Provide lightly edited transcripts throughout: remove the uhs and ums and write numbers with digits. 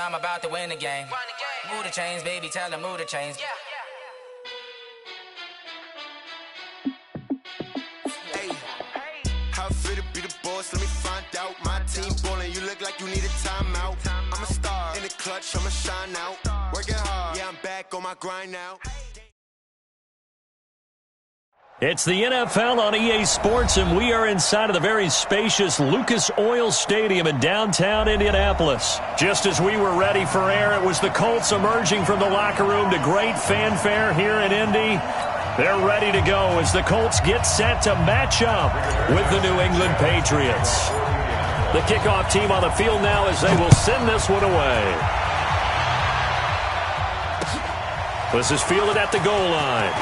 I'm about to win the game. Move the chains, baby, tell them move the chains. Hey, how fit to be the boss? Let me find out. My team ballin', you look like you need a timeout. I'm a star in the clutch, I'ma shine out. Working hard, yeah, I'm back on my grind now. It's the NFL on EA Sports, and we are inside of the very spacious Lucas Oil Stadium in downtown Indianapolis. Just as we were ready for air, it was the Colts emerging from the locker room to great fanfare here in Indy. They're ready to go as the Colts get set to match up with the New England Patriots. The kickoff team on the field now as they will send this one away. This is fielded at the goal line.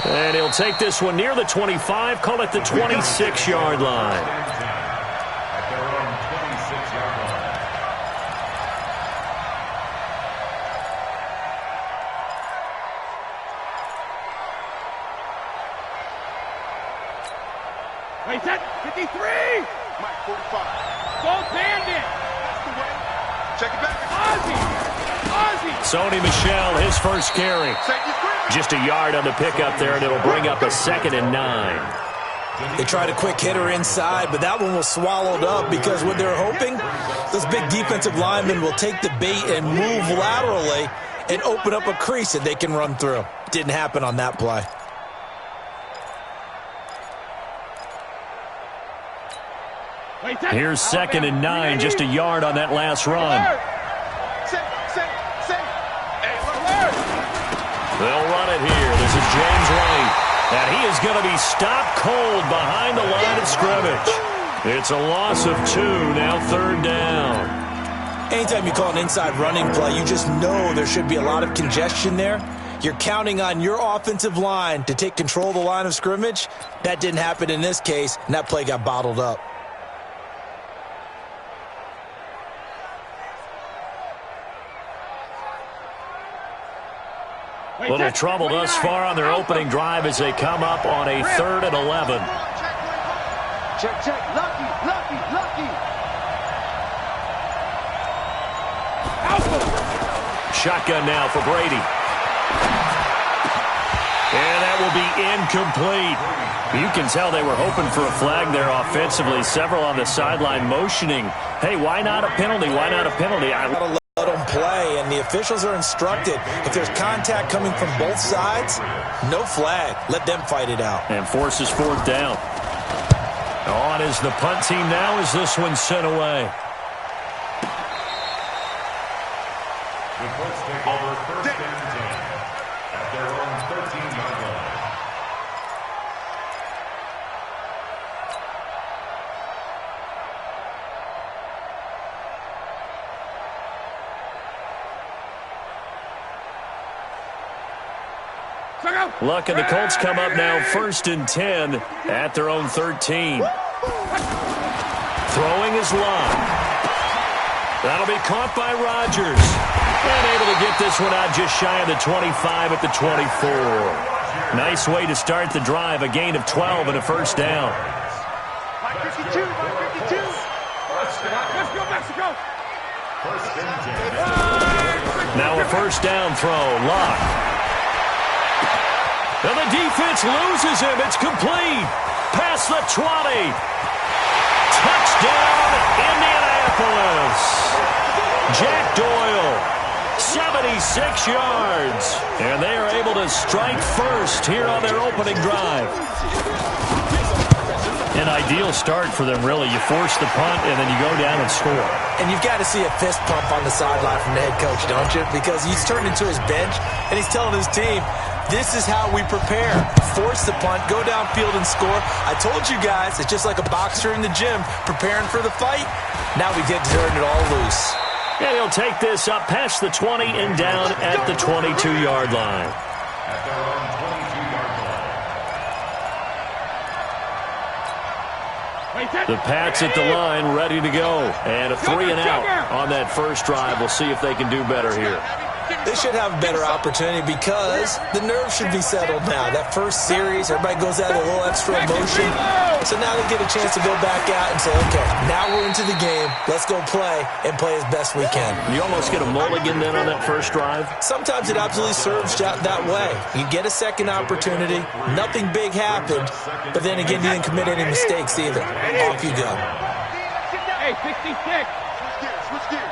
And he'll take this one near the 25, call it the 26-yard line. At their own 26-yard line. Wait, set, 53! Mike, 45. Don't bandit! That's the way. Check it back. Ozzie! Sony Michel, his first carry. Just a yard on the pickup there, and it'll bring up a 2nd and 9. They tried a quick hitter inside, but that one was swallowed up because what they're hoping, those big defensive linemen will take the bait and move laterally and open up a crease that they can run through. Didn't happen on that play. Here's 2nd and 9, just a yard on that last run. They'll run it here. This is James White. And he is going to be stopped cold behind the line of scrimmage. It's a loss of 2, now 3rd down. Anytime you call an inside running play, you just know there should be a lot of congestion there. You're counting on your offensive line to take control of the line of scrimmage. That didn't happen in this case, and that play got bottled up. Little trouble thus far on their opening drive as they come up on a 3rd and 11. Check, lucky. Shotgun now for Brady. And that will be incomplete. You can tell they were hoping for a flag there offensively. Several on the sideline motioning. Hey, why not a penalty? Why not a penalty? Let them play, and the officials are instructed if there's contact coming from both sides, no flag. Let them fight it out. And forces 4th down. On is the punt team now as this one's sent away. The Colts take over 1st and 10 at their own 13-yard line. Luck and the Colts come up now 1st and 10 at their own 13. Throwing his line. That'll be caught by Rodgers. And able to get this one out just shy of the 25 at the 24. Nice way to start the drive. A gain of 12 and a 1st down. 52. Let's go, Mexico. 1st and 10. Now a 1st down throw. Lock. And the defense loses him. It's complete. Past the 20. Touchdown, Indianapolis. Jack Doyle, 76 yards. And they are able to strike first here on their opening drive. An ideal start for them, really. You force the punt, and then you go down and score. And you've got to see a fist pump on the sideline from the head coach, don't you? Because he's turned into his bench, and he's telling his team, this is how we prepare. Force the punt, go downfield and score. I told you guys, it's just like a boxer in the gym preparing for the fight. Now we get to turn it all loose. And he'll take this up past the 20 and down at the 22-yard line. At their own 22-yard line. The Pats at the line, ready to go. And a 3 and out on that first drive. We'll see if they can do better here. They should have a better opportunity because the nerves should be settled now. That first series, everybody goes out with a little extra emotion. So now they get a chance to go back out and say, okay, now we're into the game. Let's go play and play as best we can. You almost get a mulligan then on that first drive? Sometimes it absolutely serves that way. You get a second opportunity. Nothing big happened. But then again, you didn't commit any mistakes either. Off you go. Hey, 66. Switch gears.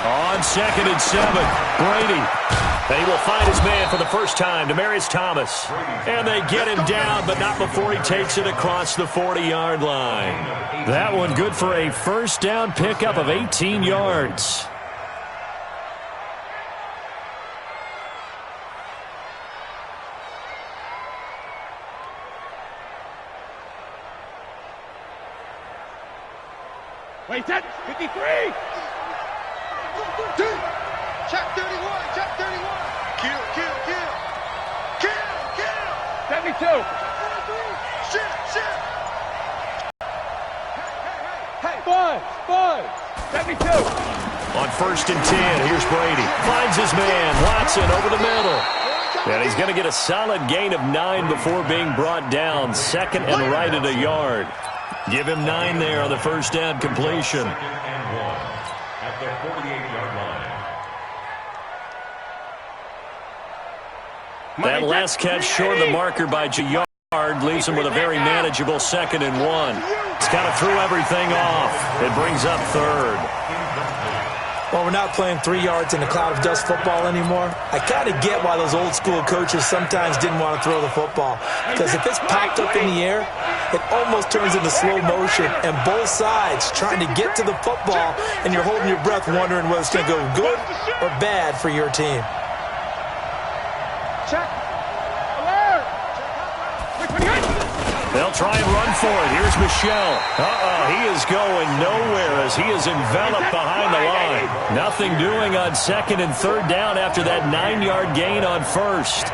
On 2nd and 7, Brady. And he will find his man for the first time, Demaryius Thomas. And they get him down, but not before he takes it across the 40-yard line. That one good for a first down pickup of 18 yards. Wait, that 53. Check 31, check 31. Kill. 72. Shit. Hey, Bud. 72. On 1st and 10, here's Brady. Finds his man, Watson, over the middle. And he's going to get a solid gain of 9 before being brought down. 2nd and right at a yard. Give him 9 there on the first down completion. 2nd and 1 at the 48-yard line. That last catch short of the marker by Yard leaves him with a very manageable 2nd and 1. It's kind of threw everything off. It brings up 3rd. Well, we're not playing 3 yards in a cloud of dust football anymore. I kind of get why those old school coaches sometimes didn't want to throw the football. Because if it's popped up in the air, it almost turns into slow motion. And both sides trying to get to the football, and you're holding your breath wondering whether it's going to go good or bad for your team. Check. Alert. They'll try and run for it. Here's Michelle. He is going nowhere as he is enveloped behind the line. Nothing doing on 2nd and 3rd down after that 9-yard gain on 1st.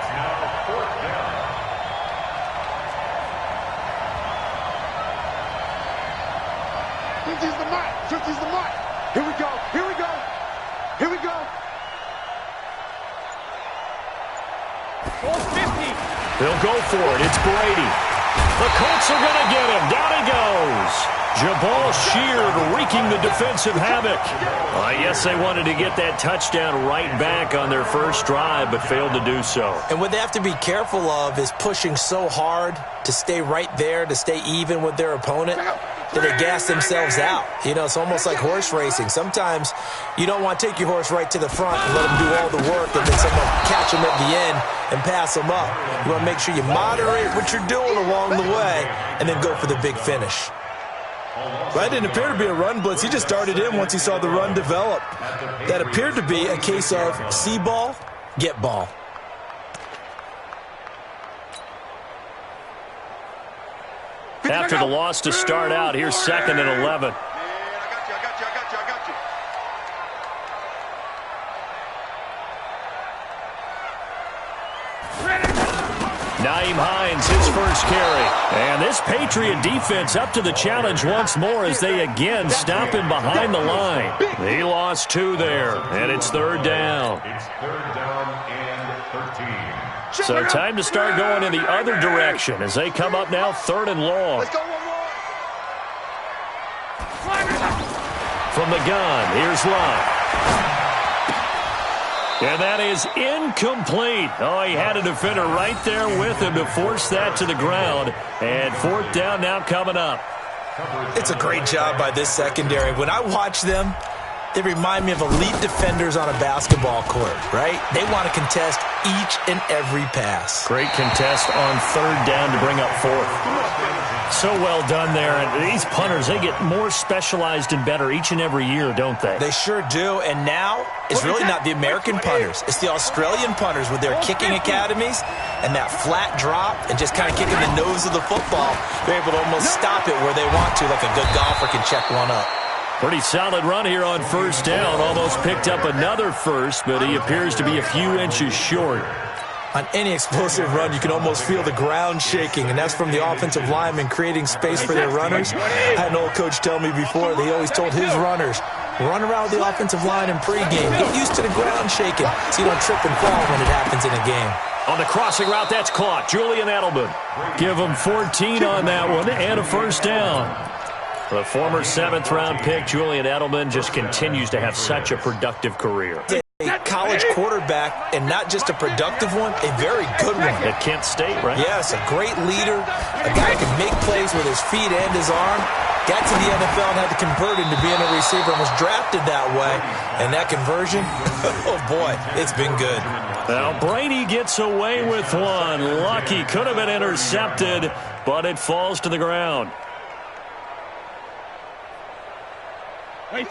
Switches the mark. Here we go. They'll go for it. It's Brady. The Colts are going to get him. Down he goes. Jabal Sheard wreaking the defensive havoc. Yes, they wanted to get that touchdown right back on their first drive, but failed to do so. And what they have to be careful of is pushing so hard to stay right there, to stay even with their opponent, that they gas themselves out. You know, it's almost like horse racing. Sometimes you don't want to take your horse right to the front and let him do all the work and then someone catch him at the end and pass him up. You want to make sure you moderate what you're doing along the way and then go for the big finish. That didn't appear to be a run blitz. He just darted in once he saw the run develop. That appeared to be a case of see ball, get ball. After the loss to start out, here's 2nd and 11. I got you. Nyheim Hines, his first carry. And this Patriot defense up to the challenge once more as they again stop him behind the line. He lost 2 there, and it's 3rd down. It's 3rd down and 13. So time to start going in the other direction as they come up now 3rd and long. Let's go one more. From the gun, here's Love. And that is incomplete. He had a defender right there with him to force that to the ground. And 4th down now coming up. It's a great job by this secondary. When I watch them, they remind me of elite defenders on a basketball court, right? They want to contest each and every pass. Great contest on 3rd down to bring up 4th. So well done there. And these punters, they get more specialized and better each and every year, don't they? They sure do. And now it's really not the American punters. It's the Australian punters with their kicking academies and that flat drop and just kind of kicking the nose of the football. They're able to almost stop it where they want to, like a good golfer can check one up. Pretty solid run here on 1st down. Almost picked up another first, but he appears to be a few inches short. On any explosive run, you can almost feel the ground shaking, and that's from the offensive linemen creating space for their runners. I had an old coach tell me before, they always told his runners, run around the offensive line in pregame. Get used to the ground shaking so you don't trip and fall when it happens in a game. On the crossing route, that's caught. Julian Edelman. Give him 14 on that one and a first down. The former 7th-round pick, Julian Edelman, just continues to have such a productive career. A college quarterback, and not just a productive one, a very good one. At Kent State, right? Yes, a great leader, a guy who can make plays with his feet and his arm. Got to the NFL and had to convert into being a receiver and was drafted that way. And that conversion, oh boy, it's been good. Now Brady gets away with one. Lucky, could have been intercepted, but it falls to the ground.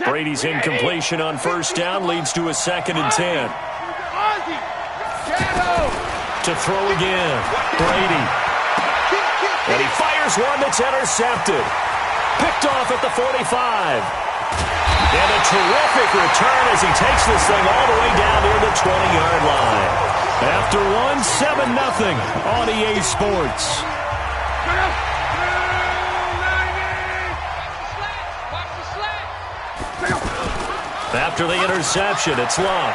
Brady's incompletion on first down leads to a 2nd and 10. To throw again, Brady. And he fires one that's intercepted. Picked off at the 45. And a terrific return as he takes this thing all the way down near the 20-yard line. After one, 7-0 on EA Sports. After the interception, it's Love.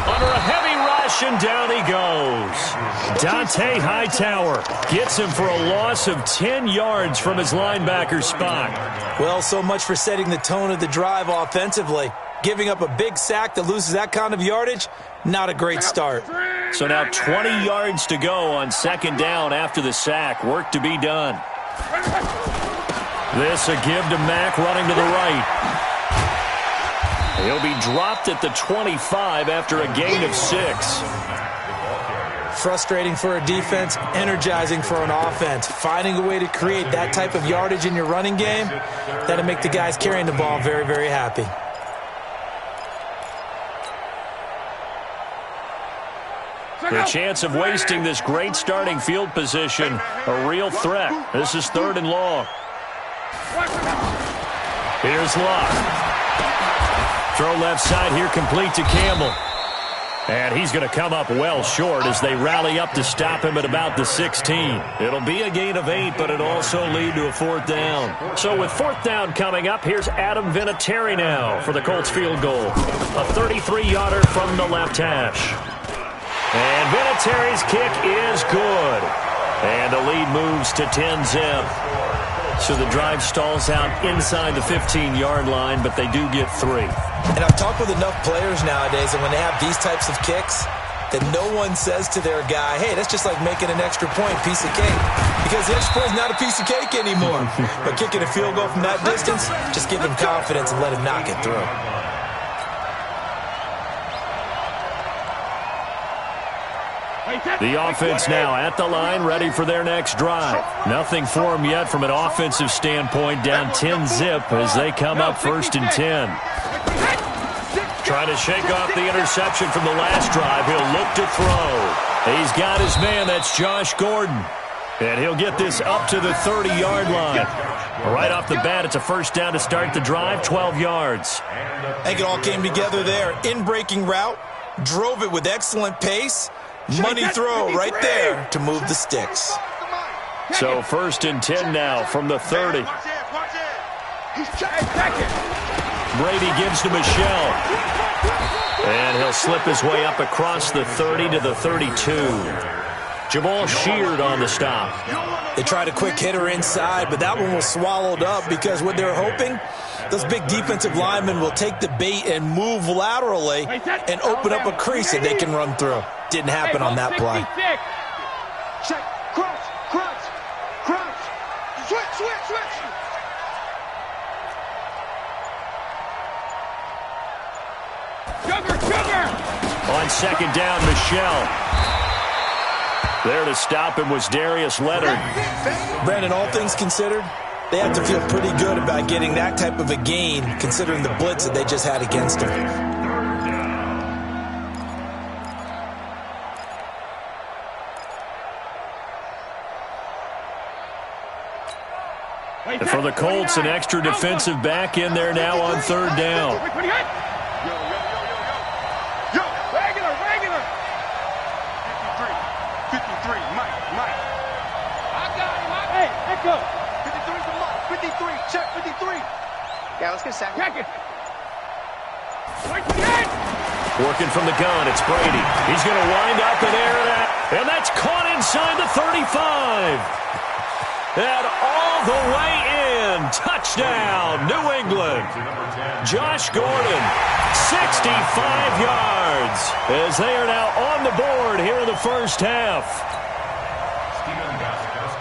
Under a heavy rush, and down he goes. Dante Hightower gets him for a loss of 10 yards from his linebacker spot. Well, so much for setting the tone of the drive offensively. Giving up a big sack that loses that kind of yardage, not a great start. So now 20 yards to go on 2nd down after the sack. Work to be done. This a give to Mack running to the right. He'll be dropped at the 25 after a gain of 6. Frustrating for a defense, energizing for an offense. Finding a way to create that type of yardage in your running game, that'll make the guys carrying the ball very, very happy. The chance of wasting this great starting field position, a real threat. This is 3rd and long. Here's Locke. Throw left side here, complete to Campbell. And he's going to come up well short as they rally up to stop him at about the 16. It'll be a gain of 8, but it'll also lead to a 4th down. So with 4th down coming up, here's Adam Vinatieri now for the Colts field goal. A 33-yarder from the left hash. And Vinatieri's kick is good. And the lead moves to 10-zip. So the drive stalls out inside the 15-yard line, but they do get 3. And I've talked with enough players nowadays that when they have these types of kicks, that no one says to their guy, hey, that's just like making an extra point, piece of cake. Because the extra point is not a piece of cake anymore. But kicking a field goal from that distance, just give him confidence and let him knock it through. The offense now at the line, ready for their next drive. Nothing for them yet from an offensive standpoint, down 10-zip as they come up 1st and 10. Trying to shake off the interception from the last drive. He'll look to throw. He's got his man. That's Josh Gordon. And he'll get this up to the 30-yard line. Right off the bat, it's a 1st down to start the drive, 12 yards. I think it all came together there. In-breaking route, drove it with excellent pace. Money throw right there to move the sticks. So 1st and 10 now from the 30. Brady gives to Michelle. And he'll slip his way up across the 30 to the 32. Jamal Sheard on the stop. They tried a quick hitter inside, but that one was swallowed up because what they're hoping, those big defensive linemen will take the bait and move laterally and open up a crease that they can run through. Didn't happen on that play. Check, cross, switch. Sugar! On 2nd down, Michelle. There to stop him was Darius Leonard. Brandon, all things considered, they have to feel pretty good about getting that type of a gain, considering the blitz that they just had against them. And for the Colts, an extra defensive back in there now on 3rd down. Yo, regular. 53, Mike. I got him. Hey, echo. 53 for Mike. 53, check 53. Yeah, let's get a sack. Check it. Working from the gun, it's Brady. He's going to wind up and air it out. And that's caught inside the 35. And all the way in. Touchdown, New England. Josh Gordon, 65 yards. As they are now on the board here in the first half.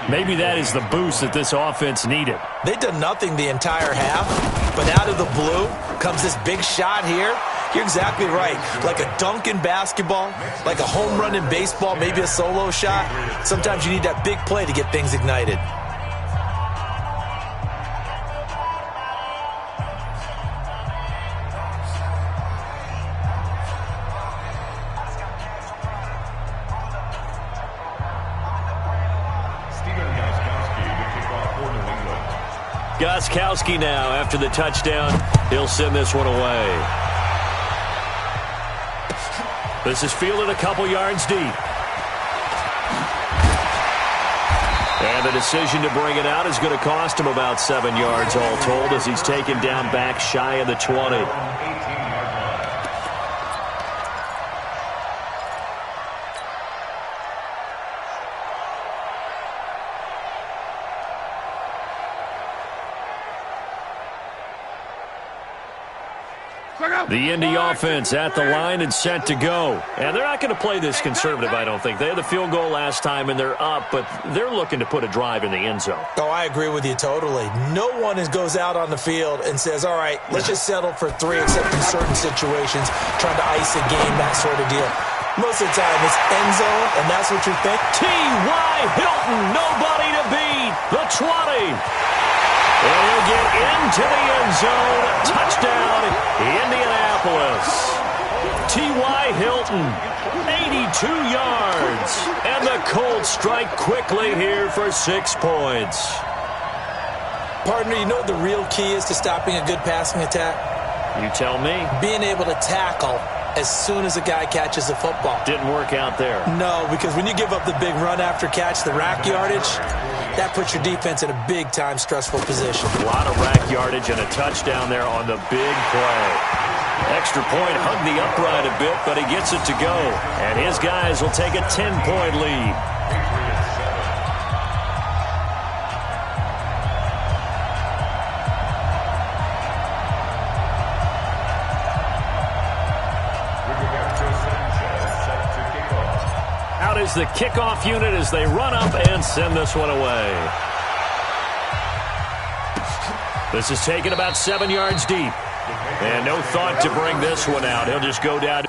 Maybe that is the boost that this offense needed. They've done nothing the entire half, but out of the blue comes this big shot here. You're exactly right. Like a dunk in basketball, like a home run in baseball, maybe a solo shot. Sometimes you need that big play to get things ignited. Gostkowski now after the touchdown. He'll send this one away. This is fielded a couple yards deep. And the decision to bring it out is going to cost him about 7 yards all told as he's taken down back shy of the 20. The Indy offense at the line and set to go. And they're not going to play this conservative, I don't think. They had the field goal last time, and they're up, but they're looking to put a drive in the end zone. Oh, I agree with you totally. No one goes out on the field and says, all right, let's just settle for 3, except in certain situations, trying to ice a game, that sort of deal. Most of the time, it's end zone, and that's what you think. T.Y. Hilton, nobody to beat. The 20. And he'll get into the end zone. Touchdown, Indianapolis. T.Y. Hilton, 82 yards. And the Colts strike quickly here for 6 points. Partner, you know what the real key is to stopping a good passing attack? You tell me. Being able to tackle as soon as a guy catches the football. Didn't work out there. No, because when you give up the big run after catch, the rack yardage, that puts your defense in a big-time stressful position. A lot of rack yardage and a touchdown there on the big play. Extra point hugged the upright a bit, but he gets it to go. And his guys will take a 10-point lead. Out is the kickoff unit as they run up and send this one away. This is taken about 7 yards deep. And no thought to bring this one out. He'll just go down.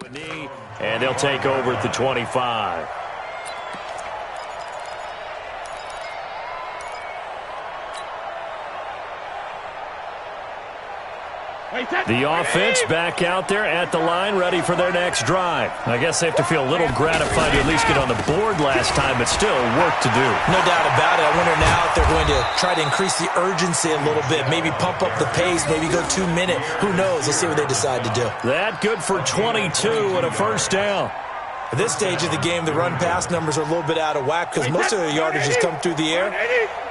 a knee, and they'll take over at the 25. The offense back out there at the line, ready for their next drive. I guess they have to feel a little gratified to at least get on the board last time, but still work to do. No doubt about it. I wonder now if they're going to try to increase the urgency a little bit, maybe pump up the pace, maybe go 2 minute. Who knows? Let's see what they decide to do. That good for 22 and a first down. At this stage of the game, the run-pass numbers are a little bit out of whack because most of their yardage has come through the air.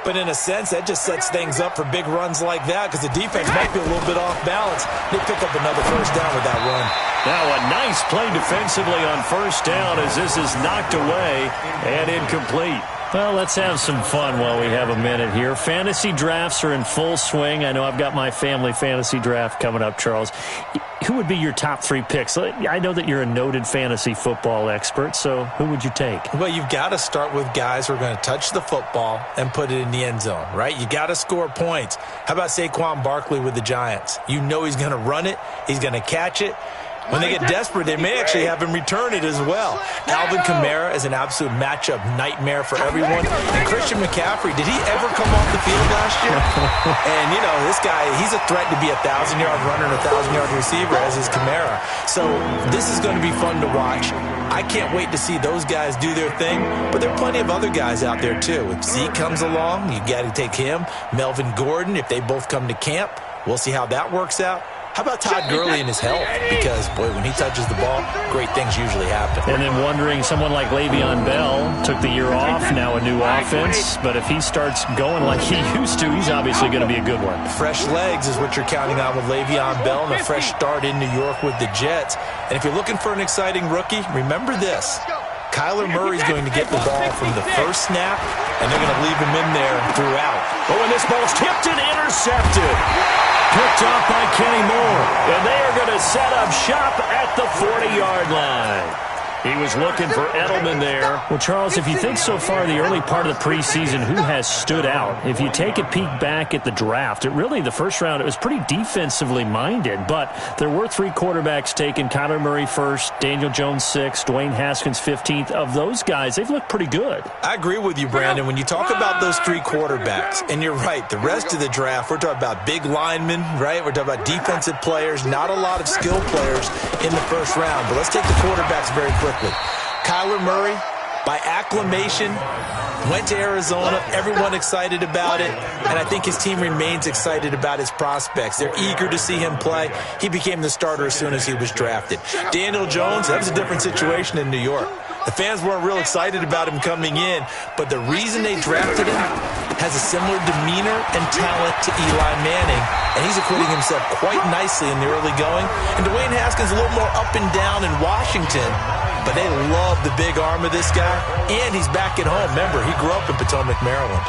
But in a sense, that just sets things up for big runs like that because the defense might be a little bit off balance. They pick up another first down with that run. Now a nice play defensively on first down as this is knocked away and incomplete. Well, let's have some fun while we have a minute here. Fantasy drafts are in full swing. I know I've got my family fantasy draft coming up, Charles. Who would be your top 3 picks? I know that you're a noted fantasy football expert, so who would you take? Well, you've got to start with guys who are going to touch the football and put it in the end zone, right? You got to score points. How about Saquon Barkley with the Giants? You know he's going to run it. He's going to catch it. When they get desperate, they may actually have him return it as well. Alvin Kamara is an absolute matchup nightmare for everyone. And Christian McCaffrey, did he ever come off the field last year? And, you know, this guy, he's a threat to be a 1,000-yard runner and a 1,000-yard receiver, as is Kamara. So this is going to be fun to watch. I can't wait to see those guys do their thing. But there are plenty of other guys out there, too. If Zeke comes along, you got to take him. Melvin Gordon, if they both come to camp, we'll see how that works out. How about Todd Gurley and his health? Because, boy, when he touches the ball, great things usually happen. And then wondering, someone like Le'Veon Bell took the year off, now a new offense. But if he starts going like he used to, he's obviously going to be a good one. Fresh legs is what you're counting on with Le'Veon Bell and a fresh start in New York with the Jets. And if you're looking for an exciting rookie, remember this. Kyler Murray's going to get the ball from the first snap, and they're going to leave him in there throughout. Oh, and this ball's tipped and intercepted. Picked off by Kenny Moore. And they are going to set up shop at the 40-yard line. He was looking for Edelman there. Well, Charles, if you think so far the early part of the preseason, who has stood out? If you take a peek back at the draft, the first round, it was pretty defensively minded, but there were 3 quarterbacks taken. Kyler Murray first, Daniel Jones 6th, Dwayne Haskins 15th. Of those guys, they've looked pretty good. I agree with you, Brandon. When you talk about those 3 quarterbacks, and you're right, the rest of the draft, we're talking about big linemen, right? We're talking about defensive players, not a lot of skill players in the first round. But let's take the quarterbacks very quickly. Kyler Murray, by acclamation, went to Arizona. Everyone excited about it. And I think his team remains excited about his prospects. They're eager to see him play. He became the starter as soon as he was drafted. Daniel Jones, that was a different situation in New York. The fans weren't real excited about him coming in, but the reason they drafted him has a similar demeanor and talent to Eli Manning, and he's acquitting himself quite nicely in the early going. And Dwayne Haskins a little more up and down in Washington, but they love the big arm of this guy, and he's back at home. Remember, he grew up in Potomac, Maryland.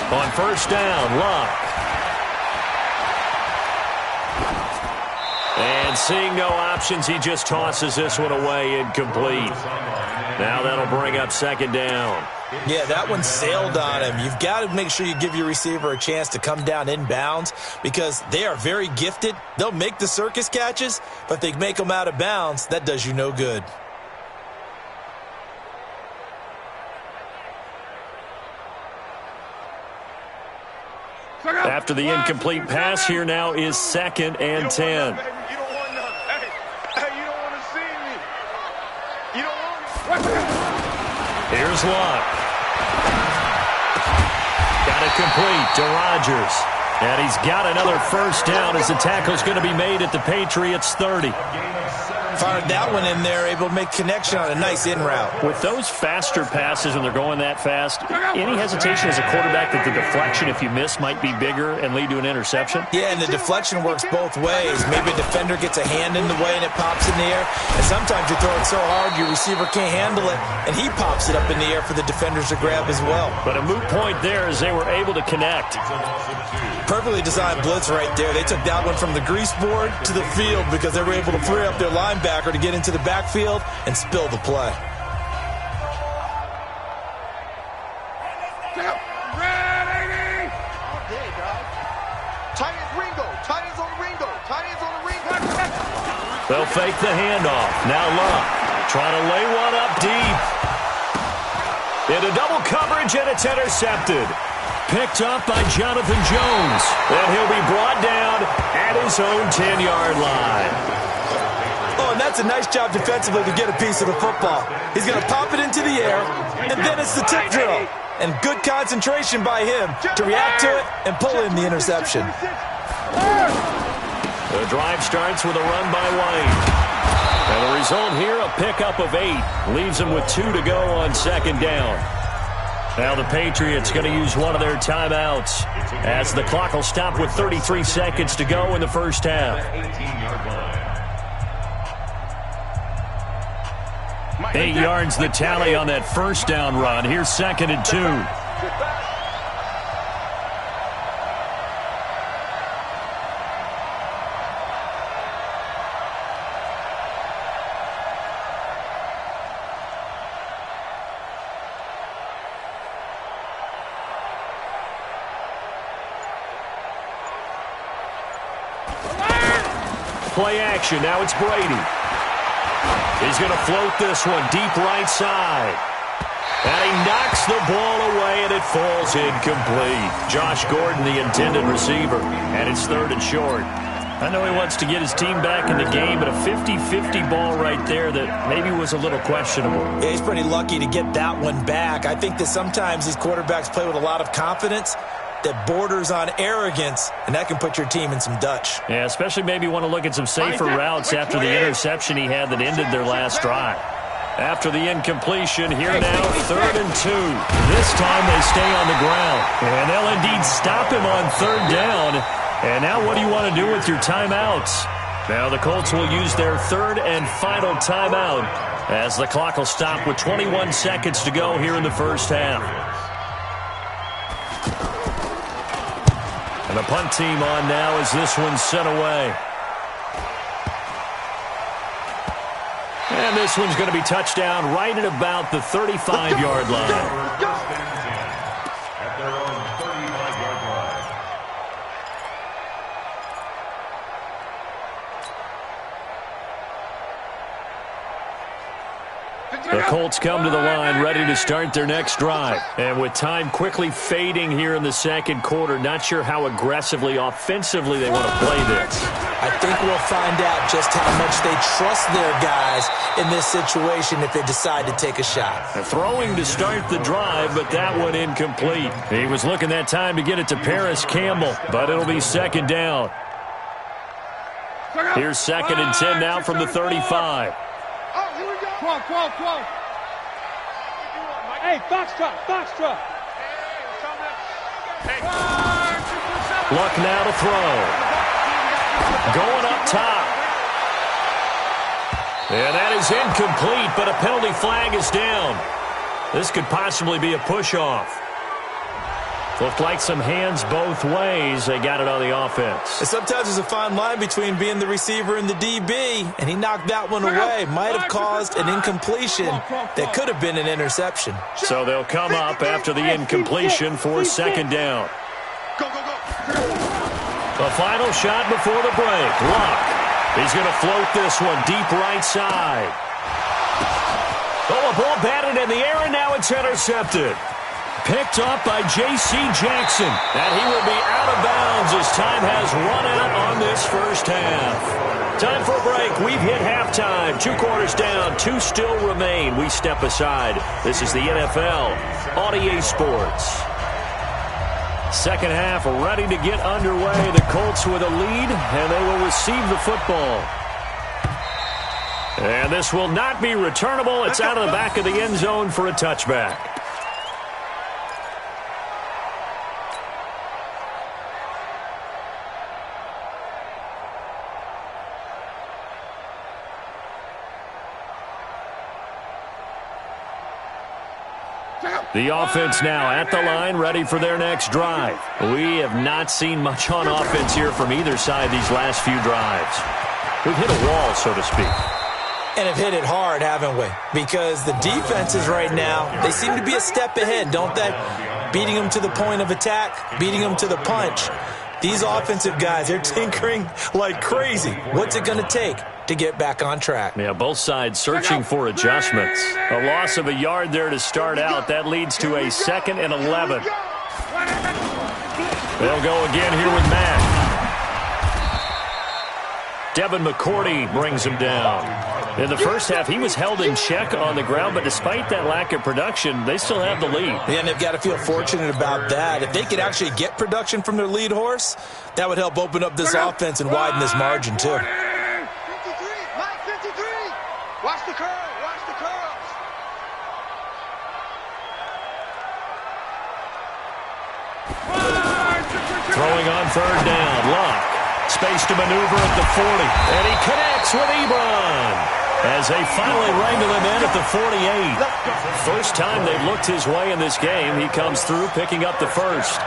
On first down, Luck. And seeing no options, he just tosses this one away incomplete. Now that'll bring up second down. Yeah, that one sailed on him. You've got to make sure you give your receiver a chance to come down inbounds because they are very gifted. They'll make the circus catches, but if they make them out of bounds, that does you no good. After the incomplete pass, here now is 2nd and 10. You don't want none. Hey, you don't want to see me. You don't want me. Here's Luck. Got it complete to Rodgers. And he's got another first down as the tackle's going to be made at the Patriots' 30. Fired that one in there, able to make connection on a nice in route. With those faster passes when they're going that fast, any hesitation as a quarterback that the deflection, if you miss, might be bigger and lead to an interception? Yeah, and the deflection works both ways. Maybe a defender gets a hand in the way and it pops in the air. And sometimes you throw it so hard your receiver can't handle it, and he pops it up in the air for the defenders to grab as well. But a moot point there as they were able to connect. Perfectly designed blitz right there. They took that one from the grease board to the field because they were able to free up their linebacker to get into the backfield and spill the play. They'll fake the handoff. Now Luck trying to lay one up deep. Into double coverage, and it's intercepted. Picked up by Jonathan Jones. And he'll be brought down at his own 10-yard line. Oh, and that's a nice job defensively to get a piece of the football. He's going to pop it into the air, and then it's the tip drill. And good concentration by him to react to it and pull in the interception. The drive starts with a run by White. And the result here, a pickup of 8. Leaves him with 2 to go on second down. Now the Patriots going to use one of their timeouts as the clock will stop with 33 seconds to go in the first half. 8 yards the tally on that first down run. Here's 2nd and 2. Play action. Now it's Brady. He's going to float this one deep right side. And he knocks the ball away, and it falls incomplete. Josh Gordon, the intended receiver, and it's 3rd and short. I know he wants to get his team back in the game, but a 50-50 ball right there that maybe was a little questionable. Yeah, he's pretty lucky to get that one back. I think that sometimes these quarterbacks play with a lot of confidence that borders on arrogance, and that can put your team in some Dutch. Yeah, especially maybe want to look at some safer routes after the interception he had that ended their last drive. After the incompletion, here now, 3rd and 2. This time they stay on the ground, and they'll indeed stop him on 3rd down. And now what do you want to do with your timeouts? Now the Colts will use their 3rd and final timeout as the clock will stop with 21 seconds to go here in the first half. And the punt team on now as this one's sent away. And this one's going to be touchdown right at about the 35-yard line. At their own 35-yard line. The Colts come to the line ready to start their next drive. And with time quickly fading here in the second quarter, not sure how aggressively, offensively they want to play this. I think we'll find out just how much they trust their guys in this situation if they decide to take a shot. Throwing to start the drive, but that one incomplete. He was looking that time to get it to Paris Campbell, but it'll be 2nd down. Here's 2nd and 10 now from the 35. Come on. Hey, foxtrot. Luck now to throw. Going up top. And that is incomplete, but a penalty flag is down. This could possibly be a push-off. Looked like some hands both ways. They got it on the offense. And sometimes there's a fine line between being the receiver and the DB, and he knocked that one away. Might have caused an incompletion that could have been an interception. So they'll come up after the incompletion for 2nd down. Go. The final shot before the break. Luck. He's going to float this one deep right side. Oh, a ball batted in the air, and now it's intercepted. Picked up by J.C. Jackson. And he will be out of bounds as time has run out on this first half. Time for a break. We've hit halftime. 2 quarters down. 2 still remain. We step aside. This is the NFL on EA Sports. Second half ready to get underway. The Colts with a lead, and they will receive the football. And this will not be returnable. It's out of the back of the end zone for a touchback. The offense now at the line, ready for their next drive. We have not seen much on offense here from either side these last few drives. We've hit a wall, so to speak. And have hit it hard, haven't we? Because the defenses right now, they seem to be a step ahead, don't they? Beating them to the point of attack, beating them to the punch. These offensive guys, they're tinkering like crazy. What's it going to take to get back on track. Yeah, both sides searching for adjustments. A loss of a yard there to start out. That leads to a 2nd and 11. They'll go again here with Mack. Devin McCourty brings him down. In the first half, he was held in check on the ground, but despite that lack of production, they still have the lead. Yeah, and they've got to feel fortunate about that. If they could actually get production from their lead horse, that would help open up this offense and widen this margin, too. 53, Mike 53. Watch the curl, watch the curls. Throwing on 3rd down, Locke. Space to maneuver at the 40, and he connects with Ebron as they finally wrangle him in at the 48. First time they've looked his way in this game. He comes through, picking up the first.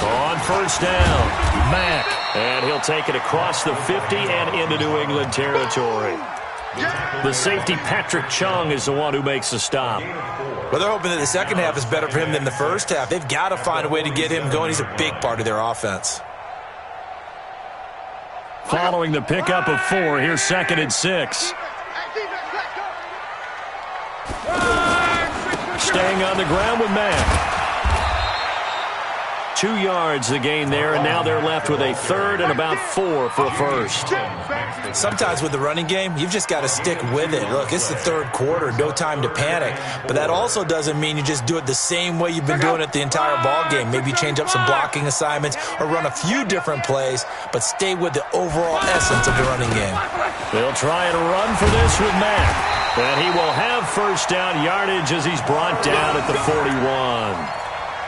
On 1st down, Mack, and he'll take it across the 50 and into New England territory. The safety, Patrick Chung, is the one who makes the stop. Well, they're hoping that the second half is better for him than the first half. They've got to find a way to get him going. He's a big part of their offense. Following the pickup of 4, here's 2nd and 6. Staying on the ground with Mack. 2 yards the gain there, and now they're left with a 3rd and about 4 for a first. Sometimes with the running game, you've just got to stick with it. Look, it's the 3rd quarter, no time to panic. But that also doesn't mean you just do it the same way you've been doing it the entire ball game. Maybe change up some blocking assignments or run a few different plays, but stay with the overall essence of the running game. They'll try and run for this with Mack. And he will have 1st down yardage as he's brought down at the 41.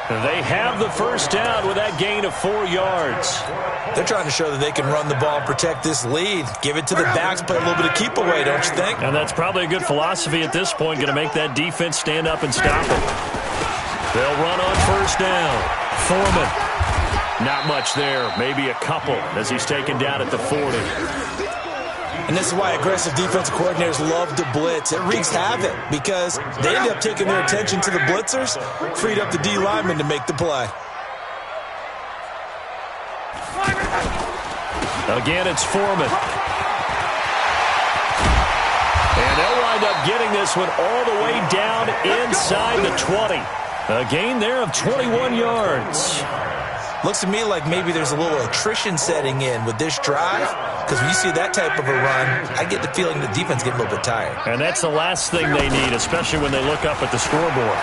They have the 1st down with that gain of 4 yards. They're trying to show that they can run the ball and protect this lead. Give it to the backs, play a little bit of keep away, don't you think? And that's probably a good philosophy at this point, going to make that defense stand up and stop it. They'll run on 1st down. Foreman. Not much there, maybe a couple as he's taken down at the 40. And this is why aggressive defensive coordinators love to blitz. It wreaks havoc because they end up taking their attention to the blitzers, freed up the D lineman to make the play. Again, it's Foreman. And they'll wind up getting this one all the way down inside the 20. A gain there of 21 yards. Looks to me like maybe there's a little attrition setting in with this drive, because when you see that type of a run, I get the feeling the defense getting a little bit tired. And that's the last thing they need, especially when they look up at the scoreboard.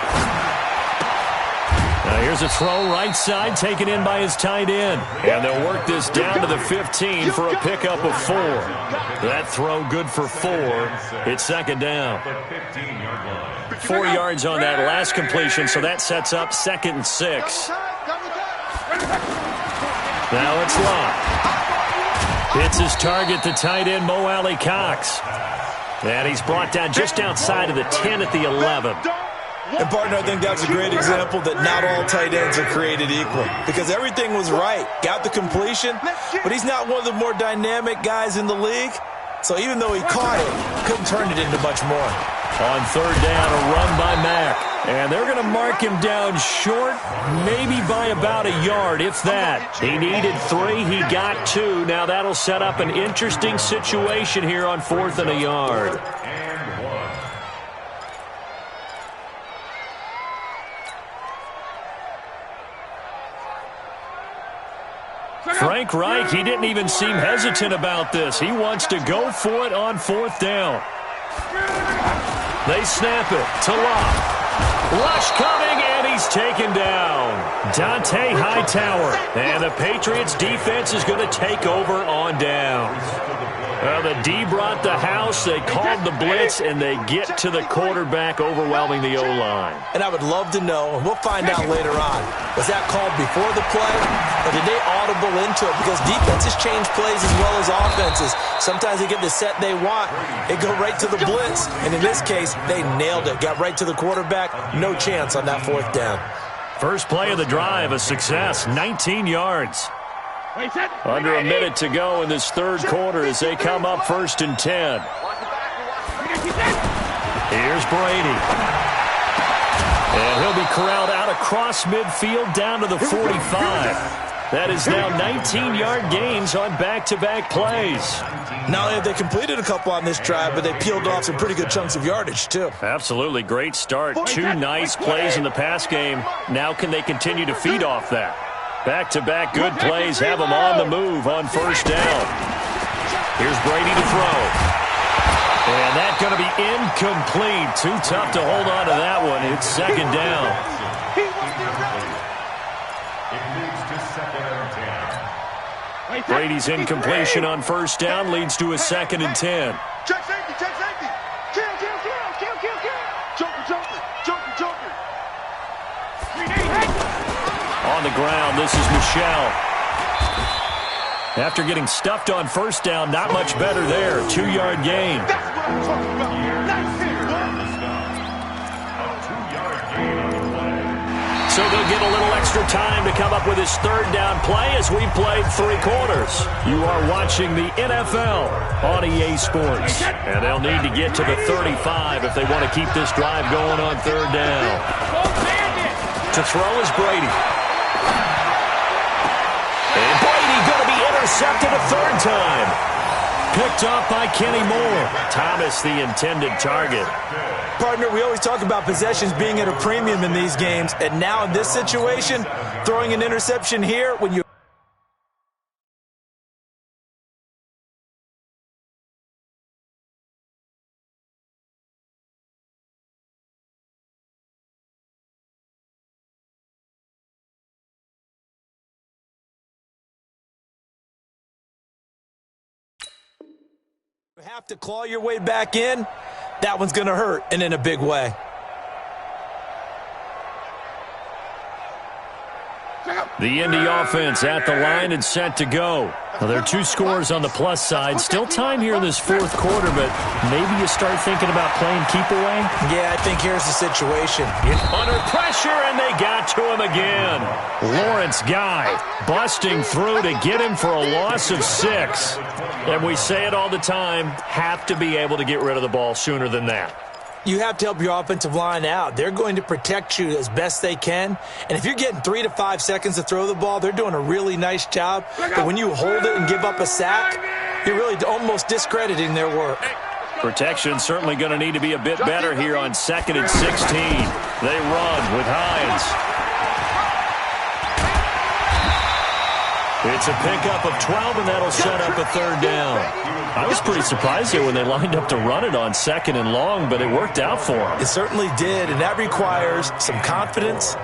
Now here's a throw right side, taken in by his tight end. And they'll work this down to the 15 for a pickup of 4. That throw good for 4. It's 2nd down. 4 yards on that last completion, so that sets up 2nd and 6. Now it's Locke. Hits his target, the tight end, Mo Alley Cox. And he's brought down just outside of the 10 at the 11. And, partner, I think that's a great example that not all tight ends are created equal. Because everything was right. Got the completion, but he's not one of the more dynamic guys in the league. So even though he caught it, couldn't turn it into much more. On 3rd down, a run by Mack. And they're going to mark him down short, maybe by about a yard, if that. He needed 3, he got 2. Now that'll set up an interesting situation here on 4th and a yard. Frank Reich, he didn't even seem hesitant about this. He wants to go for it on 4th down. They snap it to Locke. Rush coming, and he's taken down. Dante Hightower. And the Patriots defense is going to take over on downs. The D brought the house. They called the blitz, and they get to the quarterback, overwhelming the O-line. And I would love to know, and we'll find out later on, was that called before the play, or did they audible into it? Because defenses change plays as well as offenses. Sometimes they get the set they want. They go right to the blitz, and in this case, they nailed it. Got right to the quarterback. No chance on that 4th down. First play of the drive, a success, 19 yards. Under a minute to go in this 3rd quarter as they come up 1st and 10. Here's Brady. And he'll be corralled out across midfield down to the 45. That is now 19-yard gains on back-to-back plays. Not only have they completed a couple on this drive, but they peeled off some pretty good chunks of yardage, too. Absolutely. Great start. 2 nice plays in the pass game. Now can they continue to feed off that? Back-to-back good plays have them on the move on first down. Here's Brady to throw. And that's going to be incomplete. Too tough to hold on to that one. It's second down. Brady's incompletion on first down leads to a 2nd and 10. Check safety, check safety. Kill. Joker. On the ground, this is Michelle. After getting stuffed on first down, not much better there. 2-yard gain. That's what I'm talking about. Nice hit, So they'll get a little extra time to come up with his 3rd down play as we played 3 quarters. You are watching the NFL on EA Sports. And they'll need to get to the 35 if they want to keep this drive going on 3rd down. To throw is Brady. And Brady going to be intercepted a 3rd time. Picked off by Kenny Moore. Thomas the intended target. Partner, we always talk about possessions being at a premium in these games, and now in this situation, throwing an interception here when you have to claw your way back in, that one's going to hurt, and in a big way. The Indy offense at the line and set to go. Well, there are 2 scores on the plus side. Still time here in this 4th quarter, but maybe you start thinking about playing keep away? Yeah, I think here's the situation. Under pressure, and they got to him again. Lawrence Guy busting through to get him for a loss of 6. And we say it all the time, have to be able to get rid of the ball sooner than that. You have to help your offensive line out. They're going to protect you as best they can. And if you're getting 3 to 5 seconds to throw the ball, they're doing a really nice job. But when you hold it and give up a sack, you're really almost discrediting their work. Protection certainly going to need to be a bit better here on 2nd and 16. They run with Hines. It's a pickup of 12, and that'll set up a 3rd down. I was pretty surprised here when they lined up to run it on 2nd and long, but it worked out for them. It certainly did, and that requires some confidence,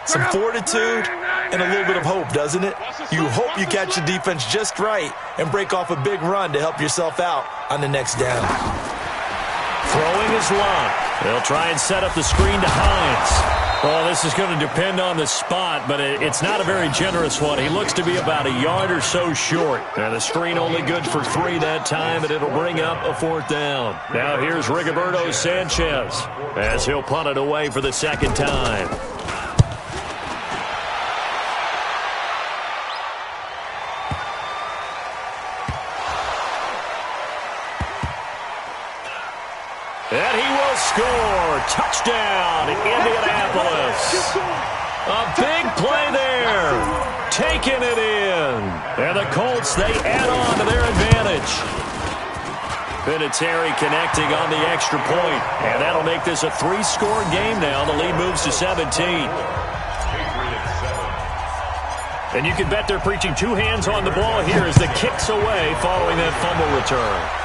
some fortitude, and a little bit of hope, doesn't it? You hope you catch the defense just right and break off a big run to help yourself out on the next down. Throwing is Locke. They'll try and set up the screen to Hines. Well, this is going to depend on the spot, but it's not a very generous one. He looks to be about a yard or so short. And the screen only good for 3 that time, and it'll bring up a 4th down. Now here's Rigoberto Sanchez as he'll punt it away for the 2nd time. And he will score. Touchdown, Indianapolis. A big play there. Taking it in. And the Colts, they add on to their advantage. Vinatieri connecting on the extra point. And that'll make this a 3-score game now. The lead moves to 17. And you can bet they're preaching 2 hands on the ball here as the kick's away following that fumble return.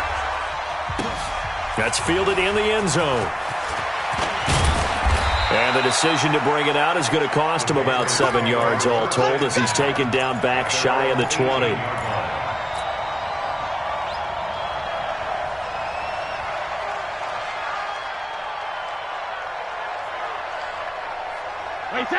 That's fielded in the end zone. And the decision to bring it out is going to cost him about 7 yards all told as he's taken down back shy of the 20.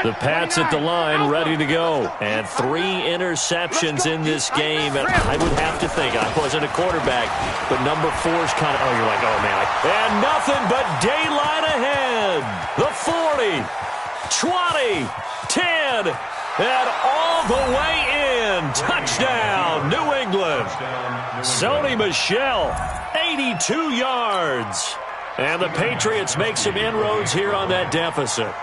The Pats at the line, ready to go. And 3 interceptions in this game. And I would have to think, I wasn't a quarterback, but number 4's kind of, you're like, oh, man. And nothing but daylight ahead. The 40, 20, 10, and all the way in. Touchdown, New England. Sony Michel, 82 yards. And the Patriots make some inroads here on that deficit.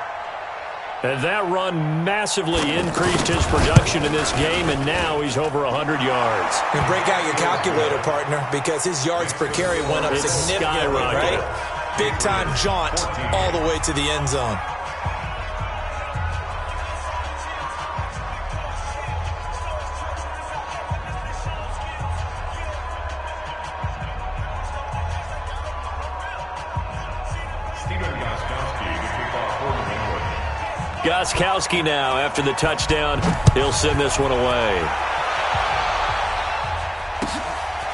And that run massively increased his production in this game, and now he's over 100 yards. And break out your calculator, partner, because his yards per carry went up significantly, right? Big-time jaunt all the way to the end zone. Gostkowski now, after the touchdown, he'll send this one away.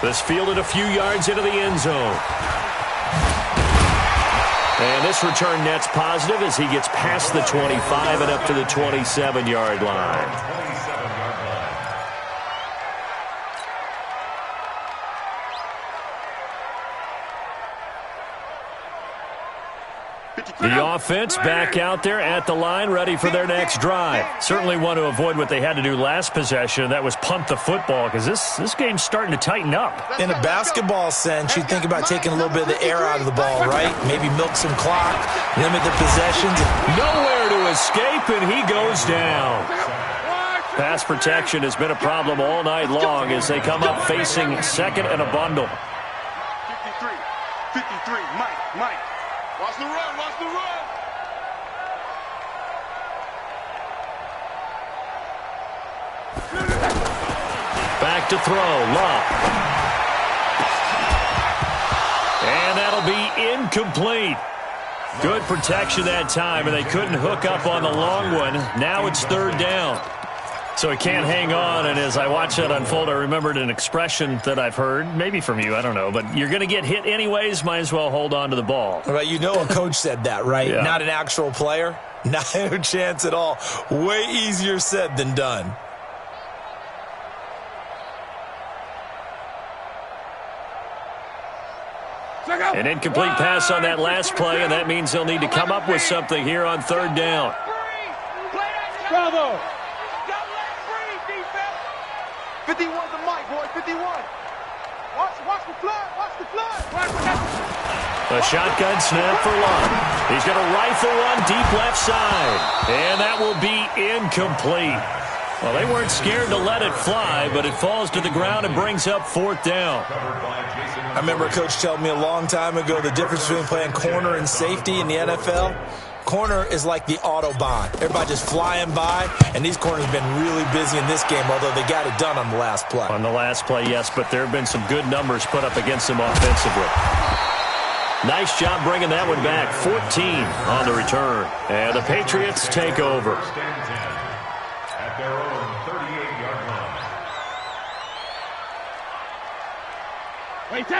This fielded a few yards into the end zone. And this return net's positive as he gets past the 25 and up to the 27-yard line. The offense back out there at the line, ready for their next drive. Certainly want to avoid what they had to do last possession. That was punt the football, because this game's starting to tighten up. In a basketball sense, you think about taking a little bit of the air out of the ball, right? Maybe milk some clock, limit the possessions. Nowhere to escape, and he goes down. Pass protection has been a problem all night long as they come up facing second and a bundle. 53, Mike. Watch the run, watch the run. Back to throw, Love. And that'll be incomplete. Good protection that time, and they couldn't hook up on the long one. Now it's third down. So he can't hang on, and as I watch that unfold, I remembered an expression that I've heard, maybe from you, I don't know, but you're going to get hit anyways, might as well hold on to the ball. Right, you know a coach said that, right? Yeah. Not an actual player? Not a chance at all. Way easier said than done. An incomplete pass on that last play, and that means they'll need to come up with something here on third down. Bravo! 51 to Mike, boy, 51. Watch the flood, watch the flood. A shotgun snap for Love. He's going to rifle one deep left side, and that will be incomplete. Well, they weren't scared to let it fly, but it falls to the ground and brings up fourth down. I remember a coach telling me a long time ago the difference between playing corner and safety in the NFL. Corner is like the Autobahn. Everybody just flying by, and these corners have been really busy in this game, although they got it done on the last play. On the last play, yes, but there have been some good numbers put up against them offensively. Nice job bringing that one back. 14 on the return. And the Patriots take over. At their own 38-yard line.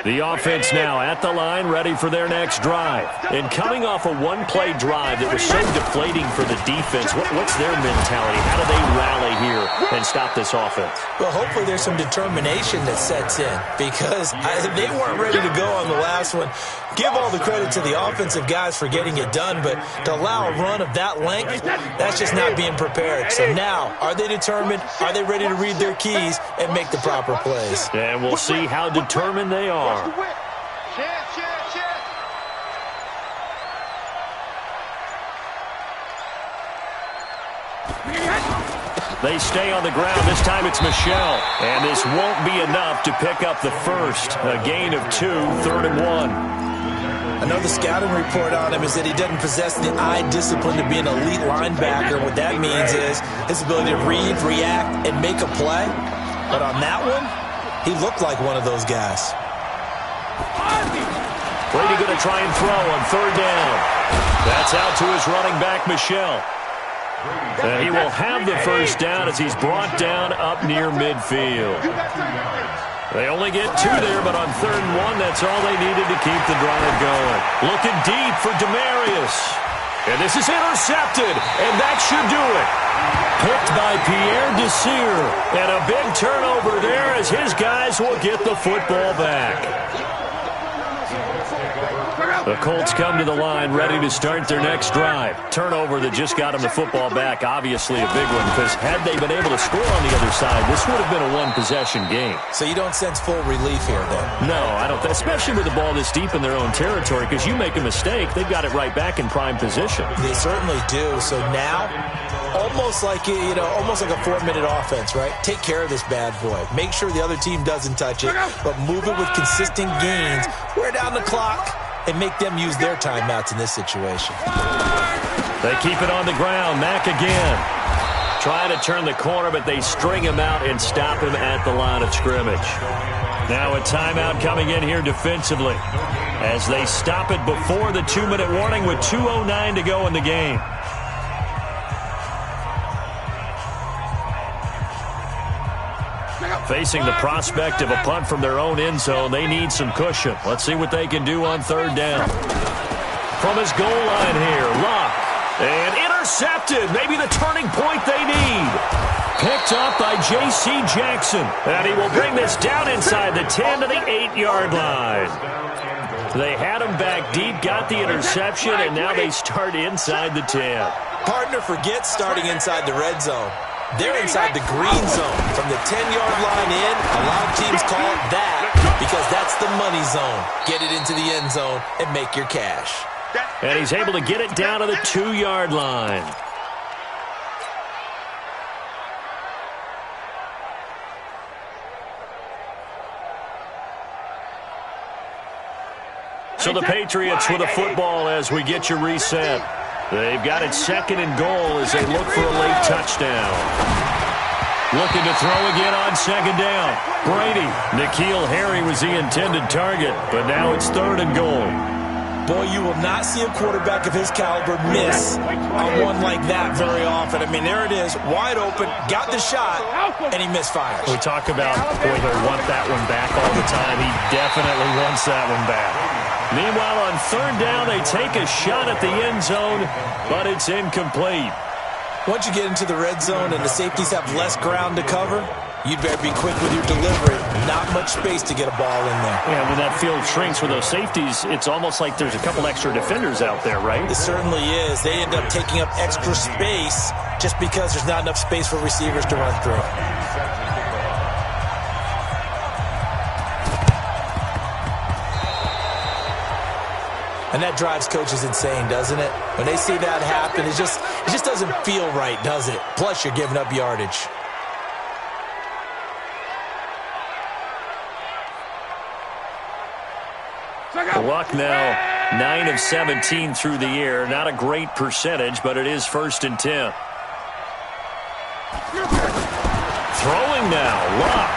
The offense now at the line, ready for their next drive. And coming off a one-play drive that was so deflating for the defense, what's their mentality? How do they rally here and stop this offense? Well, hopefully there's some determination that sets in, because they weren't ready to go on the last one. Give all the credit to the offensive guys for getting it done, but to allow a run of that length, that's just not being prepared. So now, are they determined? Are they ready to read their keys and make the proper plays? And we'll see how determined they are. They stay on the ground. This time it's Michelle. And this won't be enough to pick up the first. A gain of 2, 3rd and 1. I know the scouting report on him is that he doesn't possess the eye discipline to be an elite linebacker. What that means is his ability to read, react, and make a play. But on that one, he looked like one of those guys. Brady going to try and throw on third down. That's out to his running back, Michelle. And he will have the first down as he's brought down up near midfield. They only get 2 there, but on 3rd and 1, that's all they needed to keep the drive going. Looking deep for Demarius. And this is intercepted, and that should do it. Picked by Pierre Desir. And a big turnover there as his guys will get the football back. The Colts come to the line ready to start their next drive. Turnover that just got them the football back, obviously a big one, because had they been able to score on the other side, this would have been a one-possession game. So you don't sense full relief here, then? No, I don't, especially with the ball this deep in their own territory, because you make a mistake, they've got it right back in prime position. They certainly do. So now, almost like almost like a 4-minute offense, right? Take care of this bad boy. Make sure the other team doesn't touch it, but move it with consistent gains. Wear down the clock and make them use their timeouts in this situation. They keep it on the ground. Mack again. Trying to turn the corner, but they string him out and stop him at the line of scrimmage. Now a timeout coming in here defensively as they stop it before the 2-minute warning with 2:09 to go in the game. Facing the prospect of a punt from their own end zone, they need some cushion. Let's see what they can do on third down. From his goal line here, Locke. And intercepted. Maybe the turning point they need. Picked up by J.C. Jackson. And he will bring this down inside the 10 to the 8-yard line. They had him back deep, got the interception, and now they start inside the 10. Partner forgets starting inside the red zone. They're inside the green zone. From the 10-yard line in, a lot of teams call it that because that's the money zone. Get it into the end zone and make your cash. And he's able to get it down to the 2-yard line. So the Patriots with a football as we get you reset. They've got it 2nd and goal as they look for a late touchdown. Looking to throw again on 2nd down. Brady. N'Keal Harry was the intended target, but now it's 3rd and goal. Boy, you will not see a quarterback of his caliber miss on one like that very often. I mean, there it is, wide open, got the shot, and he misfires. We talk about, boy, he'll want that one back all the time. He definitely wants that one back. Meanwhile, on 3rd down, they take a shot at the end zone, but it's incomplete. Once you get into the red zone and the safeties have less ground to cover, you'd better be quick with your delivery. Not much space to get a ball in there. Yeah, when that field shrinks with those safeties, it's almost like there's a couple extra defenders out there, right? It certainly is. They end up taking up extra space just because there's not enough space for receivers to run through. And that drives coaches insane, doesn't it? When they see that happen, it just doesn't feel right, does it? Plus, you're giving up yardage. Luck now 9 of 17 through the air. Not a great percentage, but it is 1st and 10. Throwing now, Luck.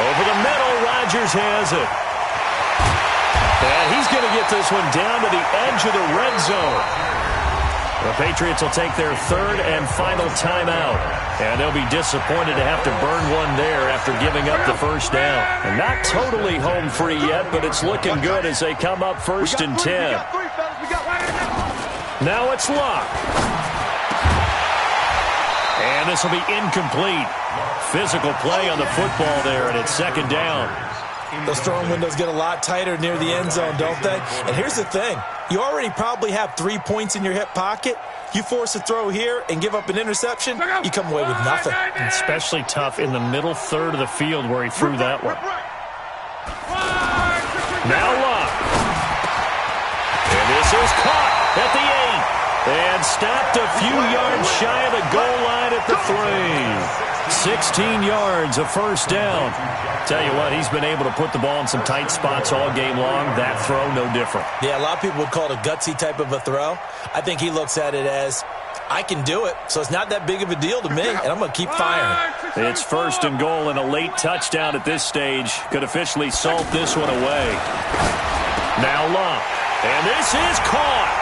Over the middle, Rodgers has it. And he's going to get this one down to the edge of the red zone. The Patriots will take their 3rd and final timeout. And they'll be disappointed to have to burn one there after giving up the 1st down. And not totally home free yet, but it's looking good as they come up 1st and 10. Now it's Luck. And this will be incomplete. Physical play on the football there, and it's 2nd down. Those throwing windows get a lot tighter near the end zone, don't they? And here's the thing. You already probably have 3 points in your hip pocket. You force a throw here and give up an interception, you come away with nothing. Especially tough in the middle 3rd of the field where he threw that one. Now Luck. And this is caught at the 8. And stopped a few yards shy of the goal line at the 3. 16 yards, a 1st down. Tell you what, he's been able to put the ball in some tight spots all game long. That throw, no different. Yeah, a lot of people would call it a gutsy type of a throw. I think he looks at it as, I can do it, so it's not that big of a deal to me, and I'm going to keep firing. It's 1st and goal, and a late touchdown at this stage could officially salt this one away. Now Luck, and this is caught,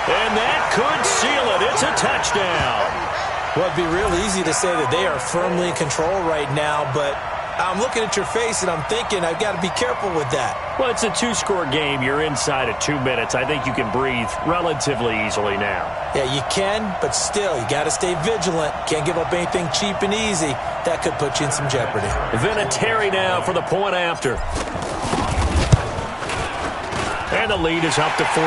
and that could seal it. It's a touchdown. Well, it'd be real easy to say that they are firmly in control right now, but I'm looking at your face and I'm thinking I've got to be careful with that. Well, it's a 2-score game. You're inside of 2 minutes. I think you can breathe relatively easily now. Yeah, you can, but still, you got to stay vigilant. Can't give up anything cheap and easy. That could put you in some jeopardy. Vinatieri now for the point after. And And the lead is up to 14.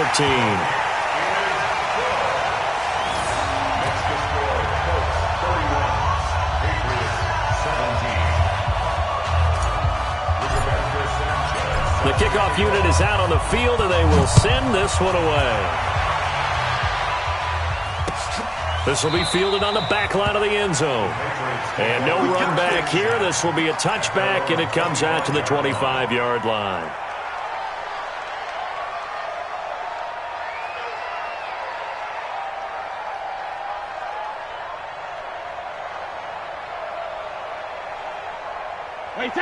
The kickoff unit is out on the field, and they will send this one away. This will be fielded on the back line of the end zone. And no run back here. This will be a touchback, and it comes out to the 25-yard line.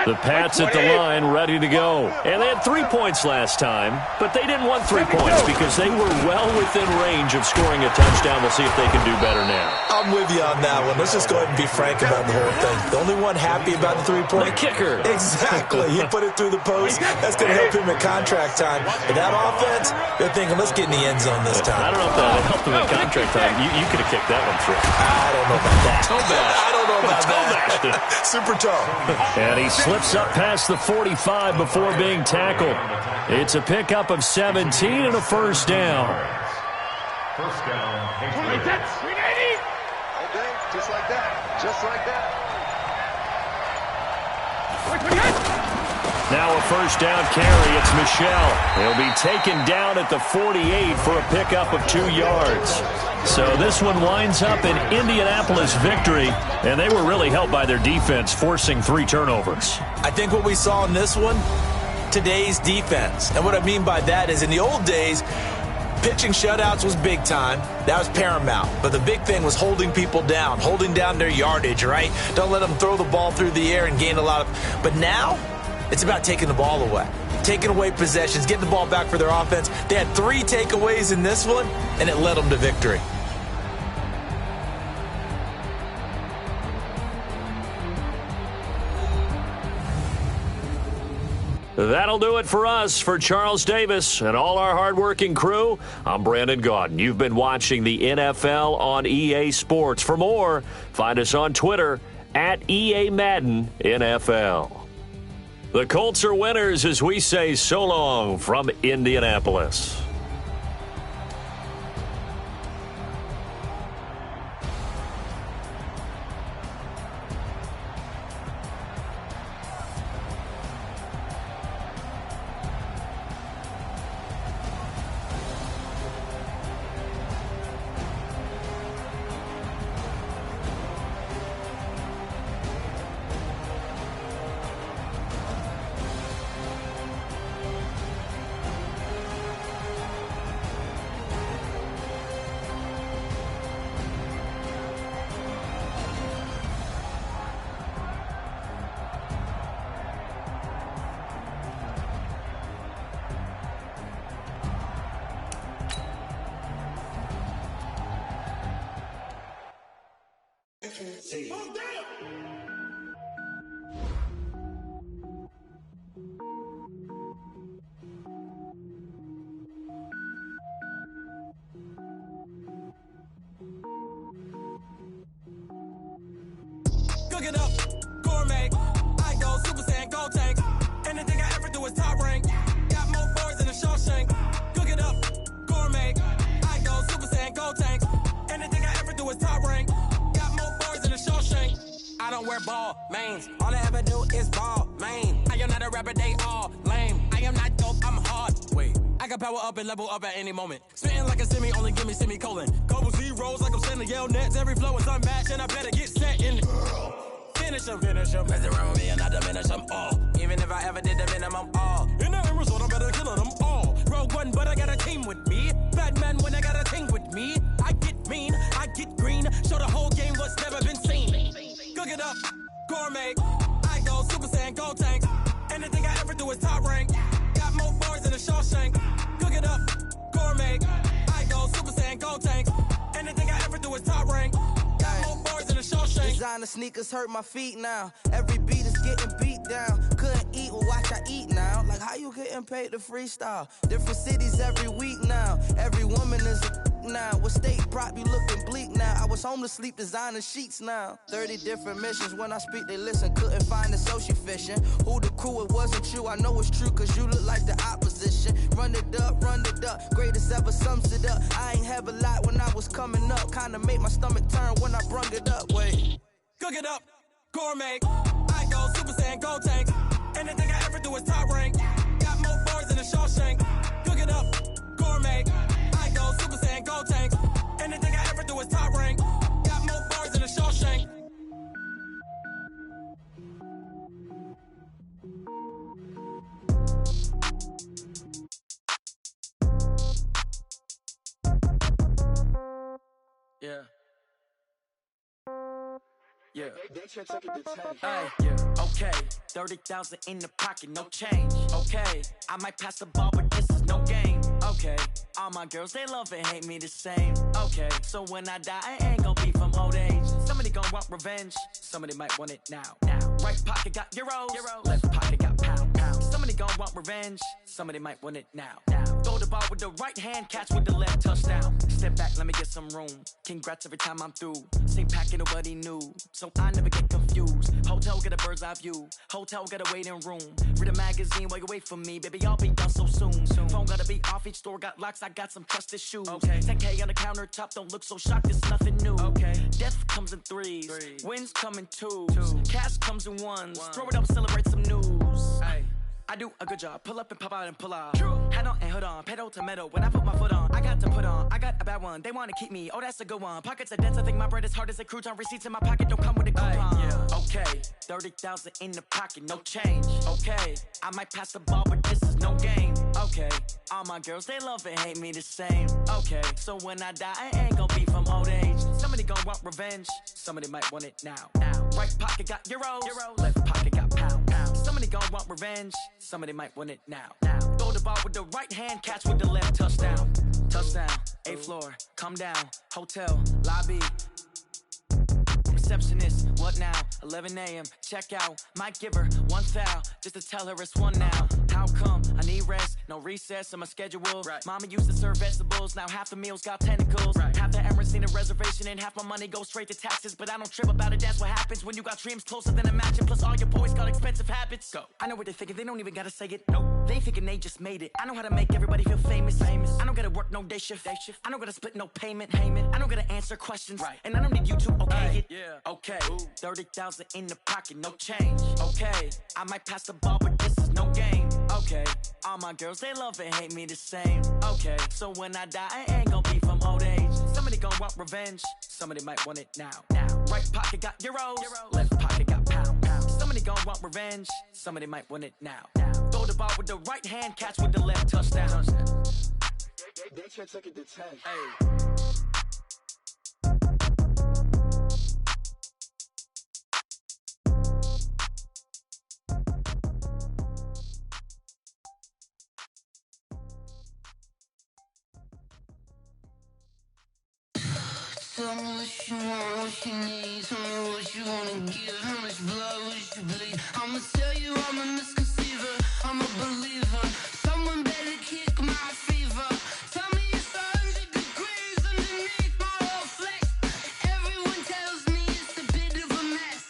The Pats at the line ready to go. And they had 3 points last time, but they didn't want 3 points because they were well within range of scoring a touchdown. We'll see if they can do better now. I'm with you on that one. Let's just go ahead and be frank about the whole thing. The only one happy about the 3-point? The kicker. Exactly. He put it through the post. That's going to help him at contract time. But that offense, they're thinking, let's get in the end zone this time. I don't know if that helped him at contract time. You could have kicked that one through. I don't know about that. I don't know about that. Super tall. And he slips up past the 45 before being tackled. It's a pickup of 17 and a first down. First down. Okay, just like that. Just like that. Now a first down carry. It's Michel. He'll be taken down at the 48 for a pickup of 2 yards. So this one winds up an Indianapolis victory, and they were really helped by their defense, forcing 3 turnovers. I think what we saw in this one, today's defense. And what I mean by that is in the old days, pitching shutouts was big time. That was paramount. But the big thing was holding people down, holding down their yardage, right? Don't let them throw the ball through the air and gain a lot of... But now, it's about taking the ball away. Taking away possessions, getting the ball back for their offense. They had 3 takeaways in this one, and it led them to victory. That'll do it for us. For Charles Davis and all our hardworking crew, I'm Brandon Gaudin. You've been watching the NFL on EA Sports. For more, find us on Twitter at EA Madden NFL. The Colts are winners as we say so long from Indianapolis. Cook it up, gourmet. I go Super Saiyan, go tank. Anything I ever do is top rank. Got more boys than a Shawshank. Cook it up, gourmet. I go Super Saiyan, go tank. Anything I ever do is top rank. Got more boys than a Shawshank. I don't wear ball mains. All I ever do is ball main. I am not a rapper, they all lame. I am not dope, I'm hard. Wait, I can power up and level up at any moment. Spitting like a semi, only give me semicolon. Couple zeros like I'm sending yell nets. Every flow is unmatched, and I better get set in. Finish them. Mess around with me and I diminish them all. Even if I ever did the minimum, all. In the end result, I'm better killing them all. Rogue One, but I got a team with me. Batman when I got a team with me. I get mean, I get green. Show the whole game what's never been seen. Cook it up, gourmet. I go Super Saiyan, go tank. Anything I ever do is top rank. Got more bars than a Shawshank. Cook it up, gourmet. I go Super Saiyan, go tank. Anything I ever do is top rank. Designer sneakers hurt my feet now. Every beat is getting beat down. Couldn't eat, well watch I eat now. Like how you getting paid to freestyle? Different cities every week now. Every woman is a now. With state prop you looking bleak now. I was home to sleep designer sheets now. 30 different missions. When I speak they listen. Couldn't find it so she fishing. Who the crew it wasn't you. I know it's true cause you look like the opposition. motion. Run it up, greatest ever sums it up. I ain't have a lot when I was coming up. Kinda made my stomach turn when I brung it up. Wait. Cook it up, gourmet. I go Super Saiyan, go tank. Anything I ever do is top rank. Got more bars than a Shawshank. Cook it up, gourmet. I go Super Saiyan, go tank. Anything I ever do is top rank. Got more bars than a Shawshank. Yeah. Yeah. Hey, yeah. Okay, 30,000 in the pocket, no change. Okay, I might pass the ball, but this is no game. Okay, all my girls, they love and hate me the same. Okay, so when I die, I ain't gon' be from old age. Somebody gon' want revenge, somebody might want it now. Right pocket got euros, left pocket got pound. Somebody gon' want revenge, somebody might want it now. Throw the ball with the right hand, catch with the left, touchdown. Step back, let me get some room. Congrats every time I'm through. Same packet, nobody knew, so I never get confused. Hotel get a bird's eye view. Hotel get a waiting room. Read a magazine while you wait for me, baby. I'll be done so soon. Phone gotta be off. Each store got locks. I got some trusted shoes. Okay. 10K on the countertop. Don't look so shocked. It's nothing new. Okay. Death comes in threes. Wins come in twos. Cash comes in ones. Throw it up, celebrate some news. Hey. I do a good job. Pull up and pop out and pull out. Head on and hood on. Pedal to metal. When I put my foot on, I got to put on. I got a bad one. They want to keep me. Oh, that's a good one. Pockets are dense. I think my bread is hard as a crouton. Receipts in my pocket don't come with a coupon. Yeah. Okay. 30,000 in the pocket. No change. Okay. I might pass the ball, but this is no game. Okay. All my girls, they love and hate me the same. Okay. So when I die, I ain't gon' be from old age. Somebody gon' want revenge. Somebody might want it now. Right pocket got euros. Left pocket got pound. Somebody gon' want revenge. Somebody might want it now. Throw the ball with the right hand, catch with the left, touchdown. Touchdown, 8th floor, come down, hotel, lobby. Receptionist, what now? 11 a.m., check out. Might give her one foul, just to tell her it's one now. How come? I need rest, no recess in my schedule. Right. Mama used to serve vegetables, now half the meals got tentacles. Right. Half the errands need a reservation and half my money goes straight to taxes. But I don't trip about it, that's what happens when you got dreams closer than a match. And plus all your boys got expensive habits. Go. I know what they're thinking, they don't even gotta say it. Nope. They ain't thinking they just made it. I know how to make everybody feel famous. I don't gotta work no day shift. I don't gotta split no payment. I don't gotta answer questions. Right. And I don't need you to okay it. Yeah. Okay, 30,000 in the pocket, no change. Okay, I might pass the ball, but this is no game. Okay, all my girls, they love and hate me the same. Okay, so when I die, I ain't gon' be from old age. Somebody gon' want revenge, somebody might want it now. Right pocket got euros, left pocket got pound. Somebody gon' want revenge, somebody might want it now. Throw the ball with the right hand, catch with the left, touchdown. They can't take it to 10. Hey. Tell me what you want, what you need. Tell me what you wanna give. How much blood would you bleed? I'ma tell you I'm a misconceiver. I'm a believer. Someone better kick my fever. Tell me it's 100 degrees underneath my whole flesh. Everyone tells me it's a bit of a mess.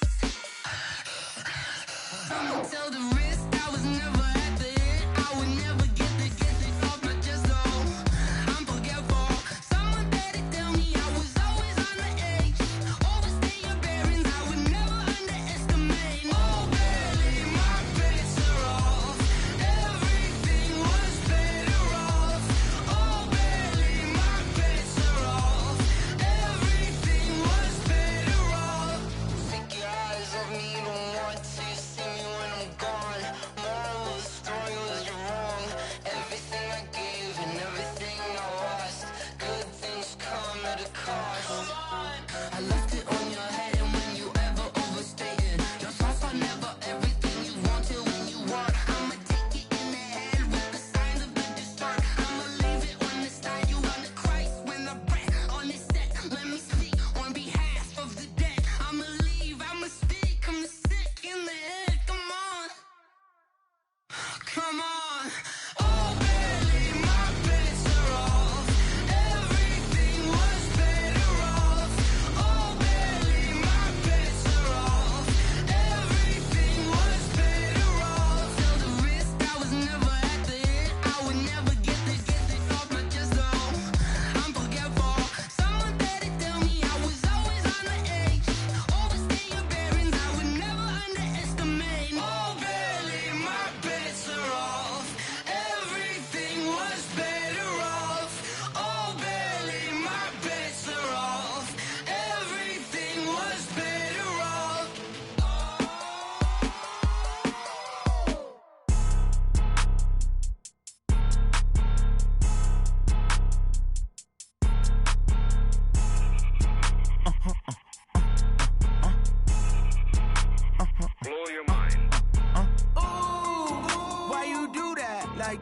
I'ma tell the risk I was never at the end. I would never get this off my chest though. I'm forgetful. Someone better tell me I was always on the edge. Overstay your bearings, I would never underestimate.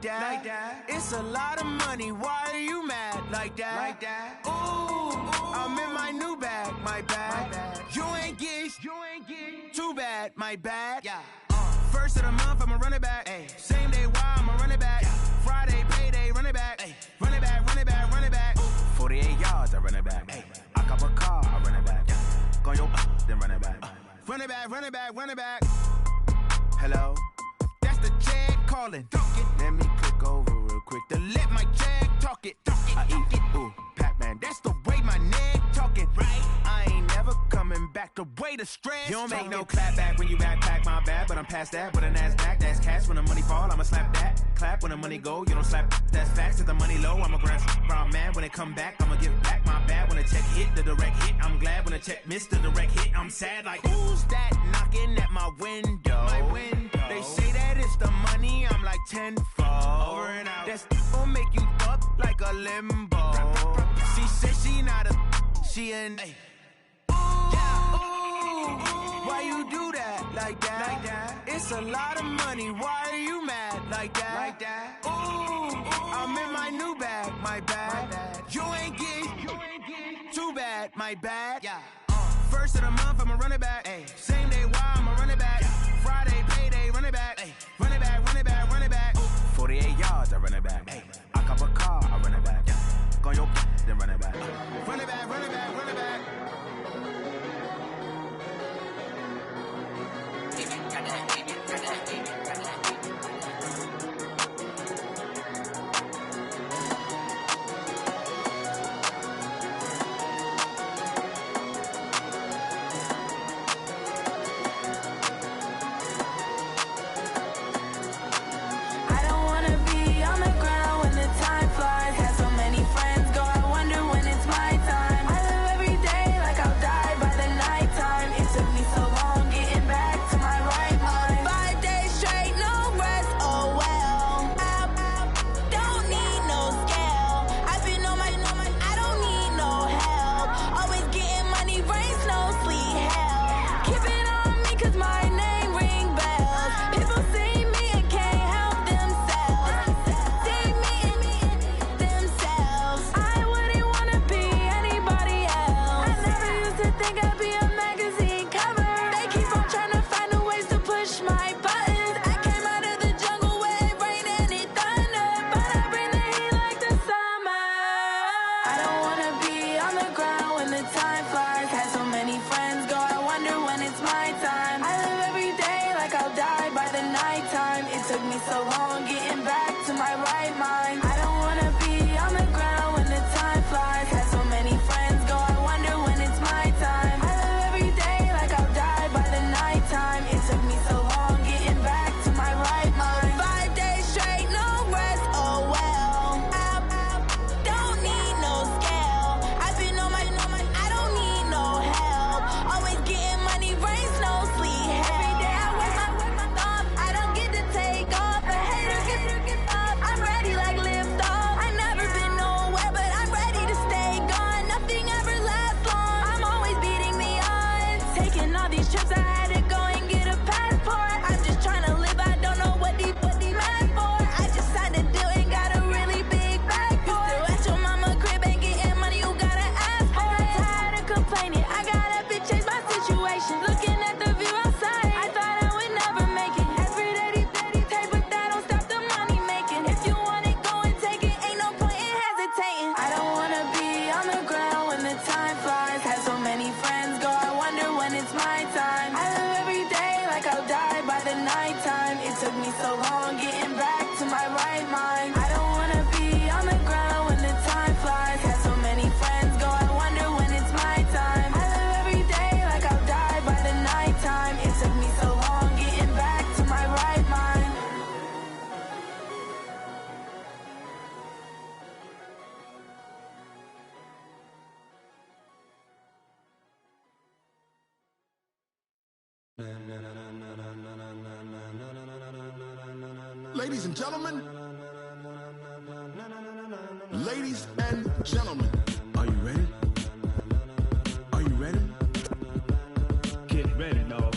that. It's a lot of money, why are you mad like that? Ooh, I'm in my new bag, my bad. You ain't get too bad, my bad. First of the month, I'ma run it back. Same day, why I'ma run it back. Friday, payday, run it back. Run it back, run it back, run it back. 48 yards, I run it back. I cop a car, I run it back. Go yo, then run it back. Run it back, run it back, run it back. Hello? That's the check calling. Let me click over real quick to let my check talk it. I eat it, ooh, Pac-Man. That's the way my neck talking. Right? I ain't never coming back. The way the stress. You don't make no clap back when you backpack, my bad. But I'm past that with a NASDAQ. That's cash when the money fall. I'ma slap that. Clap when the money go. You don't slap. That's facts. If the money low, I'ma grab brown man. When it come back, I'ma give back my bad. When the check hit, the direct hit. I'm glad when the check missed the direct hit. I'm sad like, who's that knocking at my window? My window. They say that it's the money. I'm like tenfold. Over and out. That's gon' make you up like a limbo. She said she not a. She an. Why you do that like that? It's a lot of money. Why are you mad like that? Ooh, I'm in my new bag, my bad. You ain't get too bad, my bad. First of the month, I'ma run it back. Same day, why I'ma run it back. Friday, payday, run it back. Run it back, run it back, run it back. 48 yards, I run it back. I cop a car, I run it back. Go yo, then run it back. Run it back, run it back, run it back. Ladies and gentlemen, ladies and gentlemen, are you ready? Are you ready? Get ready, dog.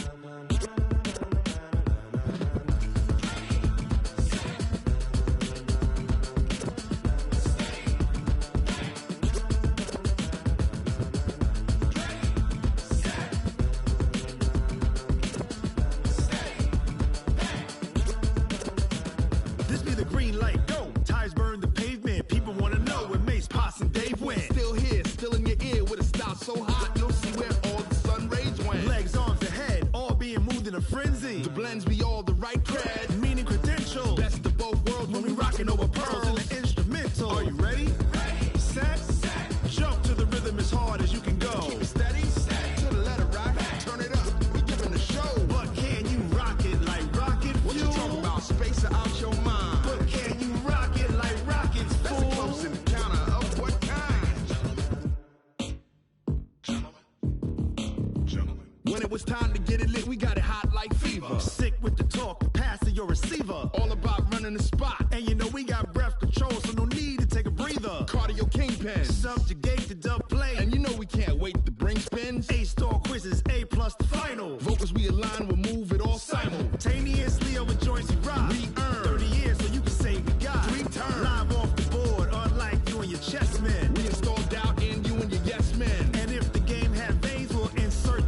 When it was time to get it lit, we got it hot like fever. Sick with the talk, the pass of your receiver. All about running the spot. And you know we got breath control, so no need to take a breather. Cardio kingpin, subjugate the dub play. And you know we can't wait to bring spins. A-star quizzes, A+ the final. Vocals we align, we'll move it all simultaneously over joints we ride. We earn 30 years, so you can say we got 3 turns. Live off the board, unlike you and your chess men. We install doubt in you and your yes men. And if the game had veins, we'll insert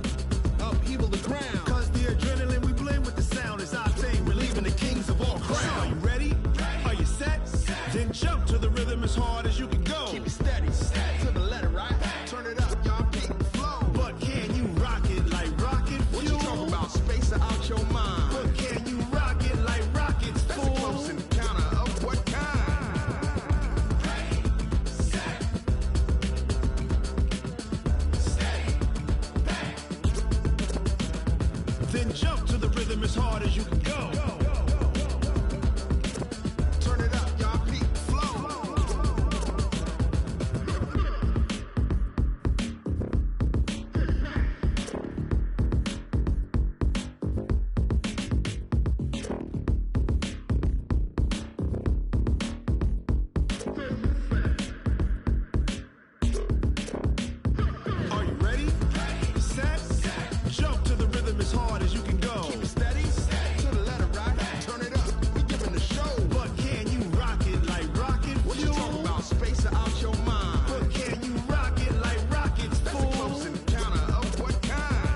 upheaval the ground. Cause the adrenaline we blend with the sound is our thing, relieving the kings of all crowns. So are you ready? Are you set? Then jump to the rhythm as hard as you can go. Keep it steady, to the letter, right? Turn it up, y'all, keep the flow. But can you rock it like rocket fuel? What you talking about? Space out your mind. But can you rock it like rockets, fool? That's a close encounter of what kind? Then jump to the rhythm as hard as you can go. Turn it up, y'all, peak flow. Are you ready? Set? Jump to the rhythm as hard as you can go. Keep it steady, to the letter, right? Turn it up, we giving the show. But can you rock it like rocket fuel? What you talking about? Space out your mind. But can you rock it like rockets, fool? That's a close encounter of what kind?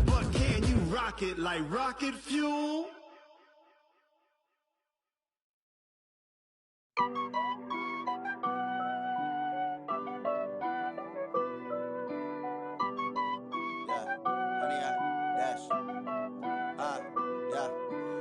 But can you rock it like rocket fuel?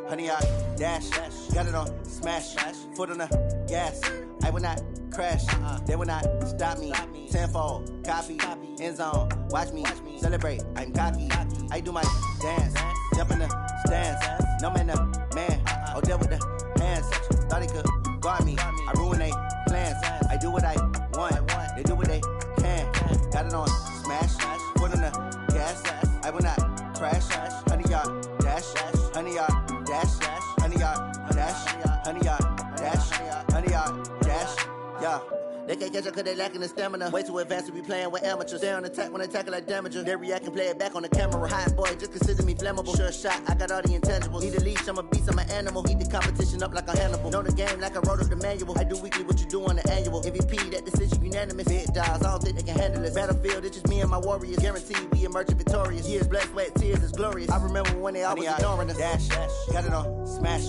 Honey, I dash, got it on smash, foot on the gas. I will not crash, they will not stop me. Tenfold, copy, end zone, watch me celebrate. I'm cocky, I do my dance, jump in the stands. No man, man, oh deal with the hands. Thought he could guard me, I ruin they plans. I do what I want, they do what they can. Got it on smash, foot on the gas. I will not crash, honey, y'all dash, honey, y'all dash, honey, y'all dash, honey, y'all dash, honey, y'all dash, yeah. They can't catch up cause they lacking the stamina. Way too advanced to be playing with amateurs. Stay on attack when attack like damager. They react and play it back on the camera. Hot boy, just consider me flammable. Sure shot, I got all the intangibles. Need a leash, I'm a beast, I'm an animal. Eat the competition up like a Hannibal. Know the game like I wrote up the manual. I do weekly what you do on the annual. MVP, that decision unanimous. Big dials, I don't think they can handle this. Battlefield, it's just me and my warriors. Guaranteed we emerging victorious. Years, blood, sweat, tears, is glorious. I remember when they always ignoring us. Dash, got it on smash,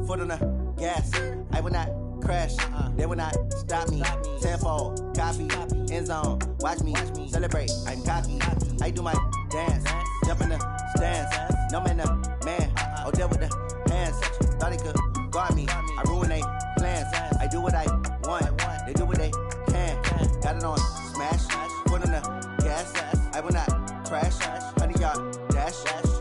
foot on the gas. I will not crash, they will not stop me. Tenfold, copy, end zone, watch me celebrate. I'm cocky, I do my dance, jump in the stands. No man, man, oh deal with the hands. Thought he could guard me, I ruin they plans. I do what I want, they do what they can. Got it on smash, foot on the gas. I will not crash, honey, y'all dash,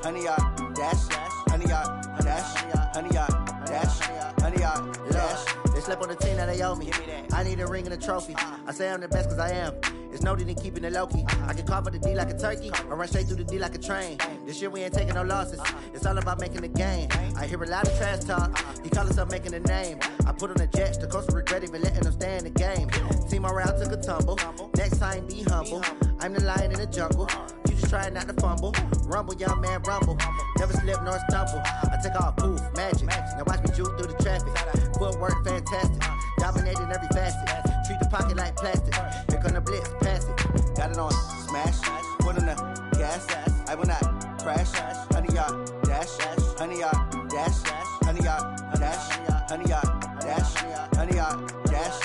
honey, y'all dash, honey, y'all dash, honey, y'all dash, honey, y'all dash. They slept on the team that they owe me. I need a ring and a trophy. I say I'm the best cause I am. It's no need in keeping it low-key. I can carve up the D like a turkey or run straight through the D like a train. This year we ain't taking no losses. It's all about making a game. I hear a lot of trash talk. He call himself making a name. I put on the Jets. The coach will regret even letting them stay in the game. Team morale took a tumble. Next time be humble. I'm the lion in the jungle. You just try not to fumble. Rumble, young man, rumble. Never slip nor stumble. I take off, poof, magic. Now watch me juke through the traffic. Footwork fantastic. Dominating every facet. Treat the pocket like plastic. Here come the blitz, pass it. Got it on smash. Foot on the gas. I will not crash. Honey, y'all dash. Honey, y'all dash. Honey, y'all dash. Honey, y'all dash. Honey, y'all dash.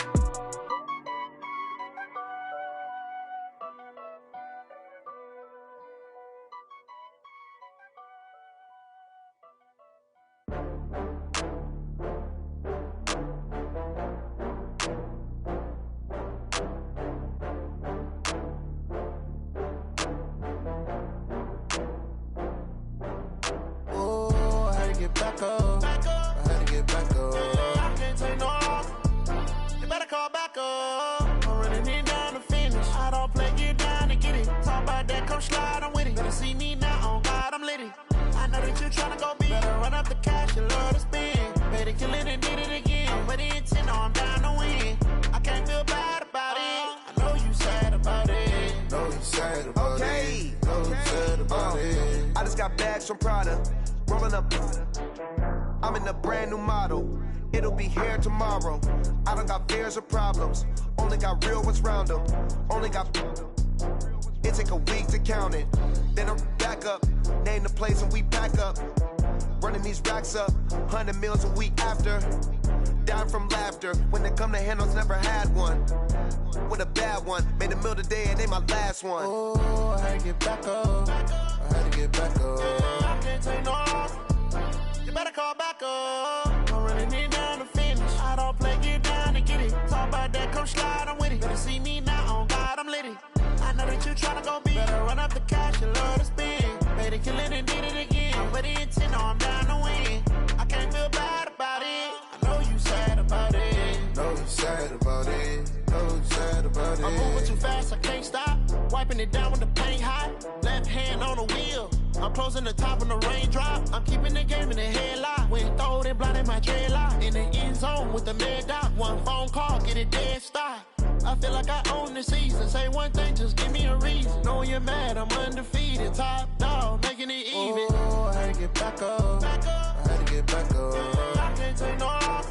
Back up. I had to get back up. I can't take no loss. slide, I'm with it. Better see me now, on God, I'm litty. I know that you tryna go big. Better run up the cash, you love to spend. Better kill it and did it again. I'm with the intent, I'm down to win. I can't feel bad about it. I know you sad about it. Know you sad about it. Know you sad about it. I just got bags from Prada. Rolling up. I'm in a brand new model. It'll be here tomorrow. I don't got fears or problems. Only got real ones round them. Only got. It take a week to count it. Then I'm back up. Name the place and we pack up. Running these racks up. 100 meals a week after. Down from laughter. When they come to handles, never had one. With a bad one. Made a meal today and they my last one. Oh, I had to get back up. I had to get back up. I can't take no loss. You better call back up. I'm running it down to finish. I don't play, get down to get it. Talk about that, come slide, I'm with it. Better see me now, on God, I'm litty. I know that you tryna go big. Better run up the cash, you love to spend. Better kill it and did it again. I'm with the intent, I'm down to win. I can't feel bad about it. I know you sad about it. Know you sad about it. Know you sad about it. I'm moving too fast, I can't stop. Wiping it down with the paint hot. Left hand on the wheel. I'm closing the top on the raindrop. I'm keeping the game in the headlock. When throwed and blinded my dreadlock. In the end zone with the mad dot. One phone call, get it dead stop. I feel like I own the season. Say one thing, just give me a reason. Knowing you're mad, I'm undefeated. Top dog, making it even. Oh, I had to get back up. I had to get back up. I can't take no loss.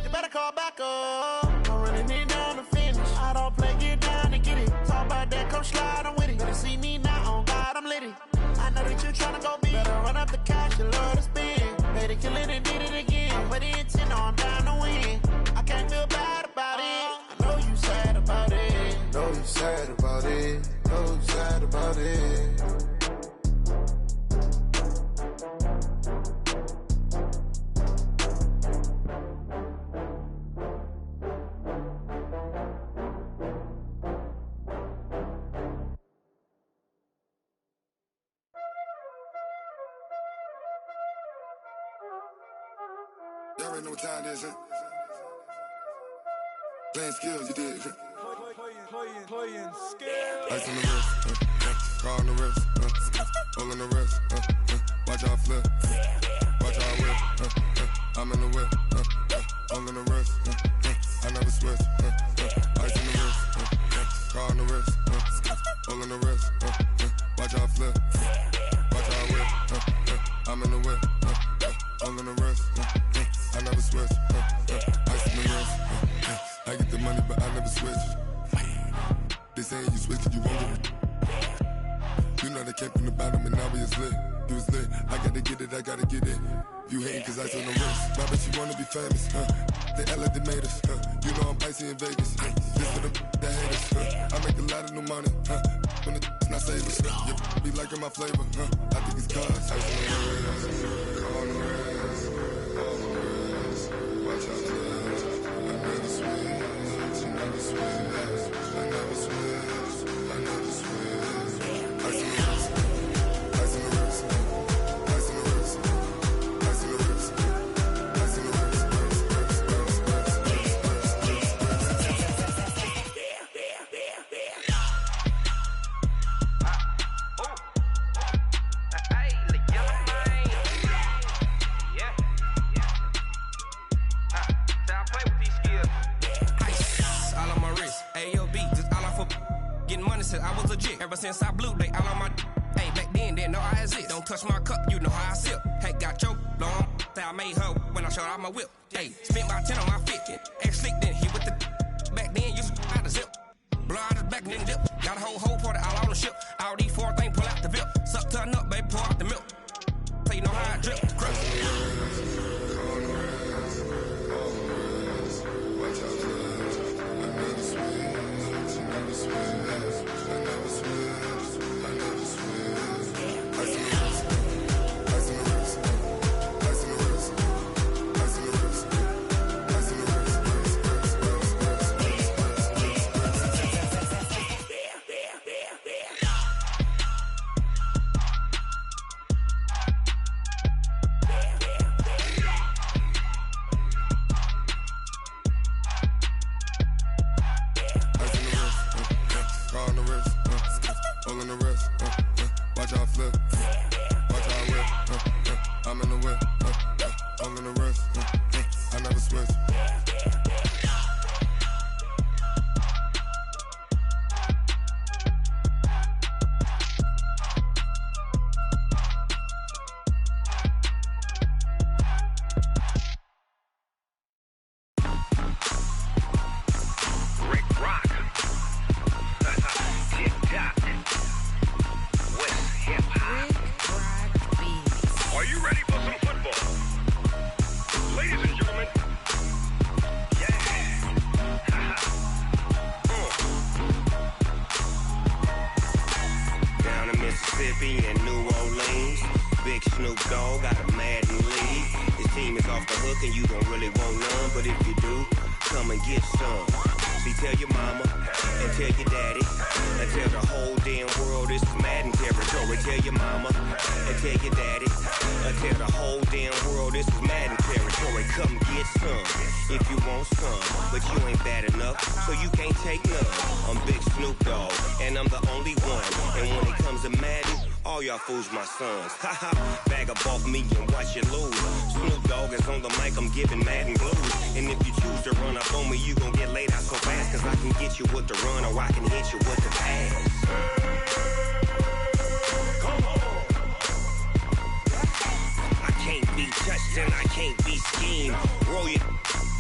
You better call back up. I'm running it down to finish. I don't play, get down to get it. Talk about that, come slide, I'm with it. Better see me now, on God, I'm litty. I know that you tryna go big. Better run up the cash, you love to spend. Better kill it and did it again. I'm with the intent, I'm down to win. I can't feel bad about it. I know you sad about it. Know you sad about it. Know you sad about it. Y'all already know what time it is, huh? Playing skills, you did. Playing skills. Ice on the wrist, car on the wrist, hole in the wrist, watch out flip, watch out whip, I'm in the whip, hole in the wrist, I never switch, ice on the wrist, car on the wrist, hole in the wrist, watch out flip, watch out whip, I'm in the whip, hole in the wrist, I never switch, ice on the wrist, I get the money but I never switch. They saying you switch it, you won't get it. You know they came from the bottom and now we is lit. You was lit, I gotta get it, I gotta get it. You hating cause ice on the wrist. My bitch, you wanna be famous, They act like they made us, You know I'm icy in Vegas, This for the that hate us, I make a lot of new money, When it's not savers, You be liking my flavor, I think it's cause ice on the wrist, on the wrist, on the wrist. Watch out, I never switch, I never switch. I never switch, I never switch. Ice in the wrist, ice in the wrist, ice in the wrist, ice in the wrist, ice in the wrist, I was legit. Ever since I blew, they all on my. Hey, back then, didn't know I exist. Don't touch my cup, you know how I sip. Hey, got choked, long. Say I made her when I showed out my whip. Hey, spent my 10 on my fit. Ex slick, then he with the. Back then, used to out the zip. Blow out his back, then dip. Got a whole party all on the ship. All these 4 things, pull out the VIP. Suck to a nut, baby, pour out the milk. So you know how I drip. Crush. you ready for some football? Ladies and gentlemen, Down in Mississippi and New Orleans, Big Snoop Dogg got a Madden league. His team is off the hook and you don't really want none, but if you do, come and get some. See, tell your mama and tell your daddy and tell the whole damn world this is Madden territory. Tell your mama and tell your daddy and tell the whole damn world this is Madden territory. Come get some if you want some, but you ain't bad enough, so you can't take none. I'm Big Snoop Dogg and I'm the only one, and when it comes to Madden, all y'all fools my sons. Haha, bag up off me and watch you lose. Snoop Dogg is on the mic, I'm giving Madden blues. And if you choose to run up on me, you gon' get laid out so fast, cause I can get you with the run or I can hit you with the pass. Come on. I can't be touched and I can't be schemed. Roll it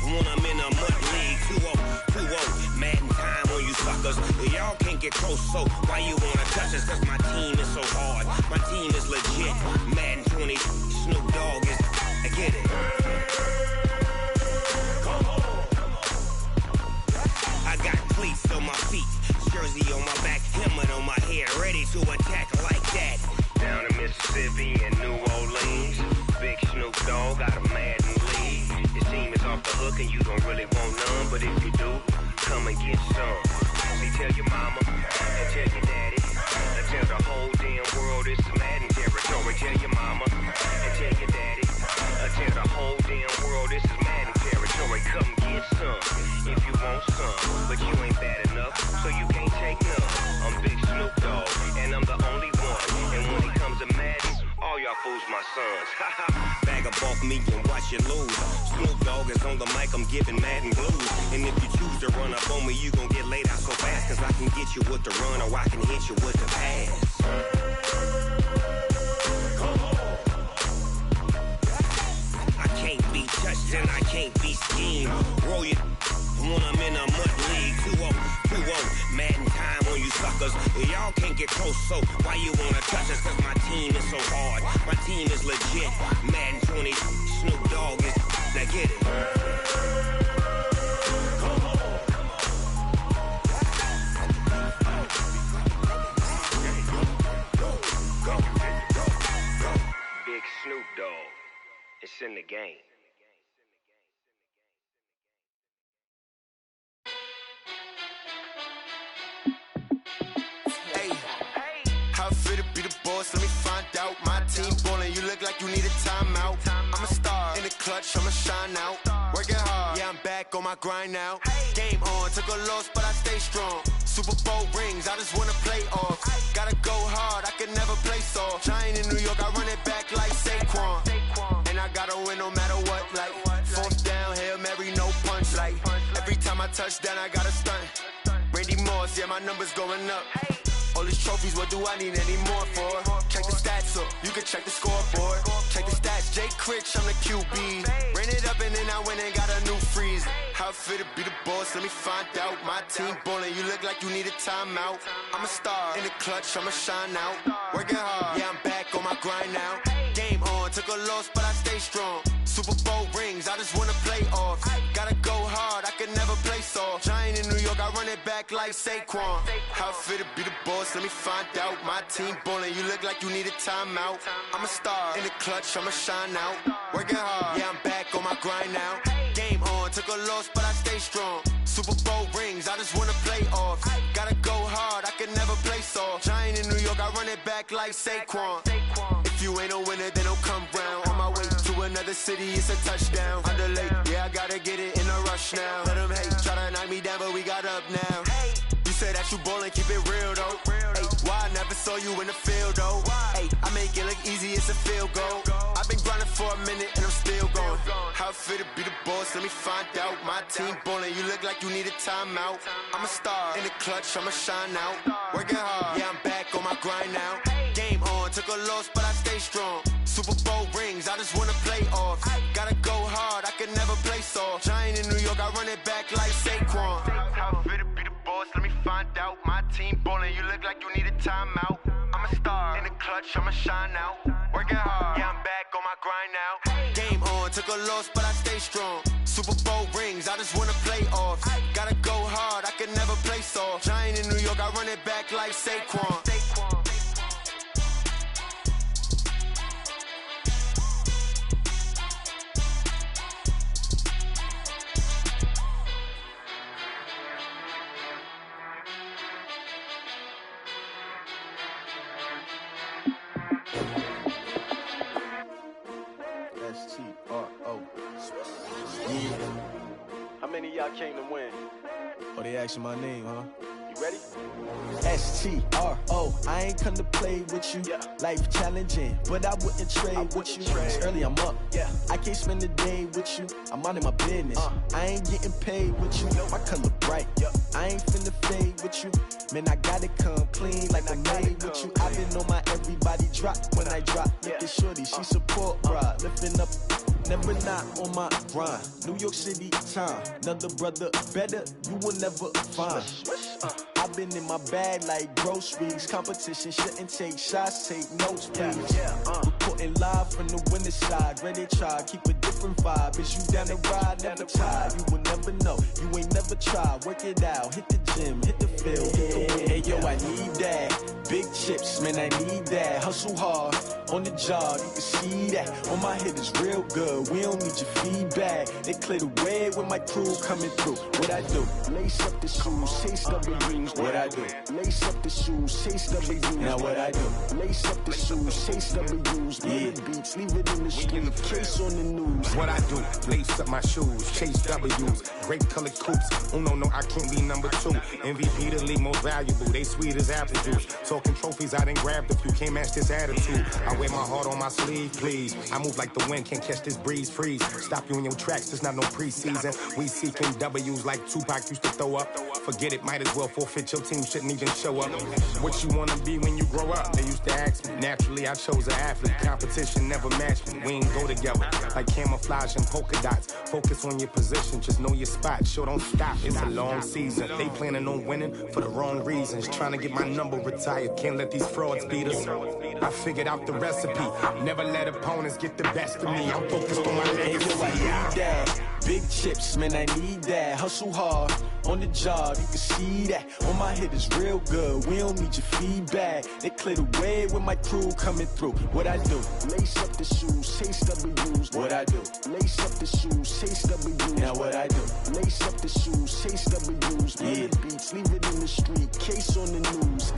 when I'm in a mud league. 2-0, Madden time on you suckers. Y'all can't get close, so why you wanna touch us? Cause my team is so hard, my team is legit. Madden 20, Snoop Dogg is, I get it. Come on. I got cleats on my feet, jersey on my back, helmet on my head, ready to attack like that. Down in Mississippi and New Orleans, Big Snoop Dogg got a Madden league. His team is off the hook and you don't really want none, but if you do, come and get some. See, tell your mama and tell your daddy and tell the whole damn world this is Madden territory. Tell your mama and tell your daddy and tell the whole damn world this is Madden territory. Come get some if you want some, but you ain't bad enough, so you can't take none. I'm Big Snoop Dogg and I'm the only one, and when it comes to Madden, all y'all fools my sons. Bag up off me and watch you lose. Snoop Dogg is on the mic, I'm giving Madden blues. And if you choose to run up on me, you gon' get laid out so fast, cause I can get you with the run or I can hit you with the pass. Come on. I can't be touched and I can't be schemed. Roll it when I'm in a mud league. 2-0, Madden time on you suckers. Y'all can't get close, so why you wanna touch us? Cause my team is so hard, my team is legit. Madden 20, Snoop Dogg is, now get it. Come on. Go. Big Snoop Dogg, it's in the game. How fit to be the boss? Let me find out. My team ballin', you look like you need a timeout. I'm a star in the clutch, I'ma shine out. Working hard, yeah, I'm back on my grind now. Game on, took a loss, but I stay strong. Super Bowl rings, I just wanna play off. Gotta go hard, I can never play soft. Giant in New York, I run it back like Saquon. And I gotta win no matter what, like fourth down, Hail Mary, no punch. Like every time I touch down, I gotta stunt. Randy Moss, yeah, my numbers going up. All these trophies, what do I need any more for? Check the stats up, you can check the scoreboard. Check the stats, Jay Critch, I'm the QB. Ran it up and then I went and got a new freeze. How fit to be the boss, let me find out. My team ballin', you look like you need a timeout. I'm a star in the clutch, I'ma shine out. Working hard, yeah, I'm back on my grind now. Game on, took a loss, but I stay strong. Super Bowl rings, I just wanna play off. Gotta go hard, I can never play soft. Giant in New York, I run it back like Saquon. How fit to be the boss, let me find out. My team ballin', you look like you need a timeout. I'm a star in the clutch, I'ma shine out. Working hard, yeah, I'm back on my grind now. Game on, took a loss, but I stay strong. Super Bowl rings, I just wanna play off. Gotta go hard, I can never play soft. Giant in New York, I run it back like Saquon. If you ain't a winner, then don't come round. On my way to another city, it's a touchdown. Underlay, yeah, I gotta get it in a rush now. Let them hate, try to knock me down, but we got up now. You say that you ballin', keep it real though. Hey, why I never saw you in the field though? Hey, I make it look easy, it's a field goal. I've been grinding for a minute and I'm still going. How fit to be the boss, let me find out. My team ballin', you look like you need a timeout. I'm a star in the clutch, I'ma shine out. Working hard, yeah, I'm back on my grind now. Game on, took a loss, but I stay strong. Super Bowl rings, I just wanna play off. Gotta go hard, I can never play soft. Giant in New York, I run it back like Saquon. How fit to be the boss, let me find out. My team ballin', you look like you need a timeout. I'm a star in the clutch, I'ma shine out. Working hard, yeah, I'm back on my grind now. Game on, took a loss, but I stay strong. Super Bowl rings, I just wanna play off. Gotta go hard, I can never play soft. Giant in New York, I run it back like Saquon. S-T-R-O. Yeah. How many of y'all came to win? Oh, they asking my name, huh? You ready? S-T-R-O. I ain't come to play with you. Yeah. Life challenging, but I wouldn't trade with you. It's early, I'm up. Yeah. I can't spend the day with you. I'm minding my business. I ain't getting paid with you. My color bright. I ain't finna fade with you. Man, I gotta come clean like I'm made with you. I've been on my everybody drop when I drop. Look at shorty, she support ride. Lifting up, never not on my grind. New York City time, another brother better, you will never find. I've been in my bag like groceries. Competition shouldn't take shots, take notes, please. Reporting live from the winter side. Ready to try, keep a different vibe. Is you down the ride, never tired. You will never know, you ain't never tried. Work it out, hit the gym, hit the field. Hey yo, I need that. Big chips, man, I need that. Hustle hard, on the job, you can see that. On my head is real good, we don't need your feedback. They clear the way with my crew coming through. What I do? Lace up the shoes, chase W's. What I do? Lace up the shoes, chase W's. Now what I do? Lace up the shoes, chase W's. Yeah. Beats, leave it in the street, case on the news. What I do? Lace up my shoes, chase W's. Grape colored coops. Oh no, I can't be number 2. MVP the league most valuable. They sweet as apple juice. Talking trophies, I didn't grab the few. Can't match this attitude. I wear my heart on my sleeve, please. I move like the wind, can't catch this breeze, freeze. Stop you in your tracks, there's not no preseason. We seeking W's like Tupac used to throw up. Forget it, might as well forfeit. Your team shouldn't even show up. What you wanna be when you grow up? They used to ask me. Naturally, I chose an athlete. Competition never matched me. We ain't go together like camouflage and polka dots. Focus on your position, just know your spot. Sure, don't stop. It's a long season. They planning on winning for the wrong reasons. Trying to get my number retired. Can't let these frauds beat us. I figured out the recipe. Never let opponents get the best of me. I'm focused on my legacy. I need that. Big chips, man, I need that. Hustle hard, on the job, you can see that. On my head is real good, we don't need your feedback. They clear the way with my crew coming through. What I do? Lace up the shoes, chase W's. What I do? Lace up the shoes, chase W's. Now what I do? Lace up the shoes, chase W's. Yeah. Beats, leave it in the street, case on the news.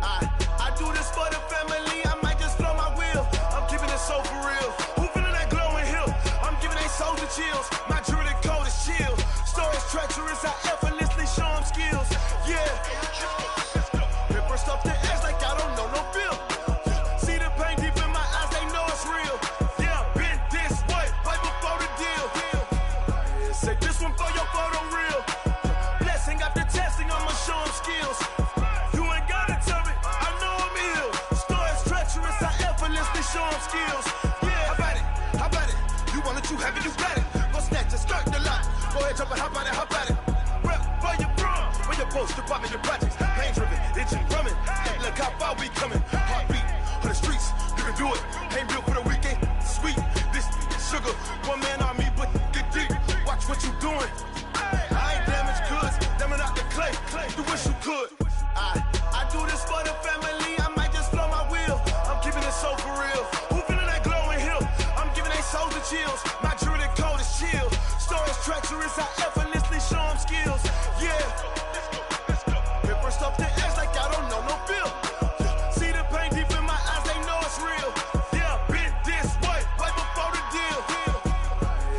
I do this for the family, I might just blow my wheel. I'm keeping it so for real. Who feeling that glowing hill? I'm giving they souls the chills. My jewelry cold is chill. Stories treacherous, I effortlessly show them skills. Yeah. Ripper stuff the edge like I don't know no feel. See the pain deep in my eyes, they know it's real. Yeah, been this way, right before the deal. Say this one for your photo real. Blessing after testing, I'ma show them skills. You ain't gotta tell me, I know I'm ill. Stories treacherous, I effortlessly show them skills. Yeah, how about it? You want it, you have it, you got it. Go snatch it, skirt the lot. Go ahead, jump it, how about it? Rep for your bro, where your post, your poppin', your projects. Pain driven, itching, drumming. Hey, look how far we coming. Heartbeat for the streets, you can do it. Ain't built for the weekend, sweet. This sugar, one man army, but get deep. Watch what you doing. I ain't damaged goods, damn it out the clay. You wish you could. I do this for the family, I might just blow my wheel. I'm keeping it so for real. Who feeling that glowing hill? I'm giving they souls the chills. My jewelry cold is chill. Stories treacherous, I effortlessly show them skills. Yeah. Ripper stuff the edge like I don't know no feel. See the pain deep in my eyes, they know it's real. Yeah, been this way, right before the deal.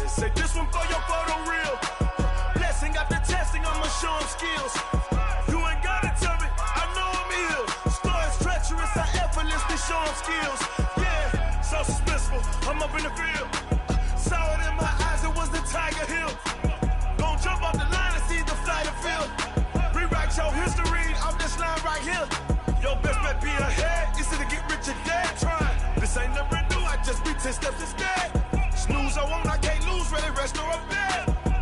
Say this one for your photo real. Blessing after testing, I'ma show them skills. You ain't gotta tell me, I know I'm ill. Stories treacherous, I effortlessly show them skills. Yeah, so suspenseful, I'm up in the field. Saw it in my eyes, it was the Tiger Hill. Gon' jump off the line and see the flight of field. Rewrite your history off this line right here. Your best bet be ahead, it's to get rich or dead trying. This ain't never new, I just be 10 steps instead. Snooze, I won't, I can't lose, ready, rest or I'm dead.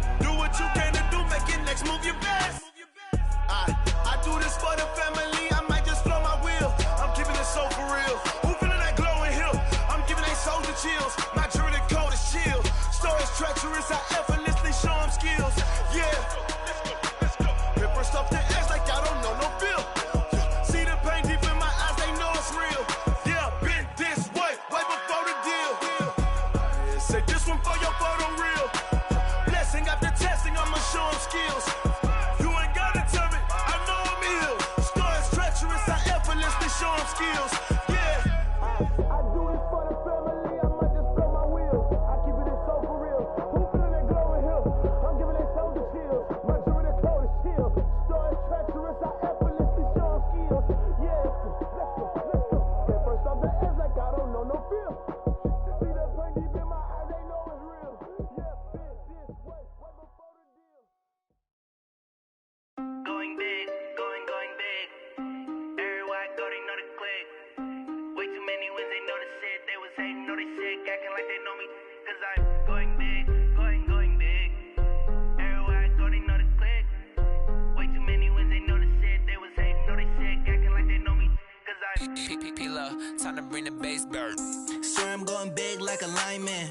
bring the bass bird. Swear I'm going big like a lineman.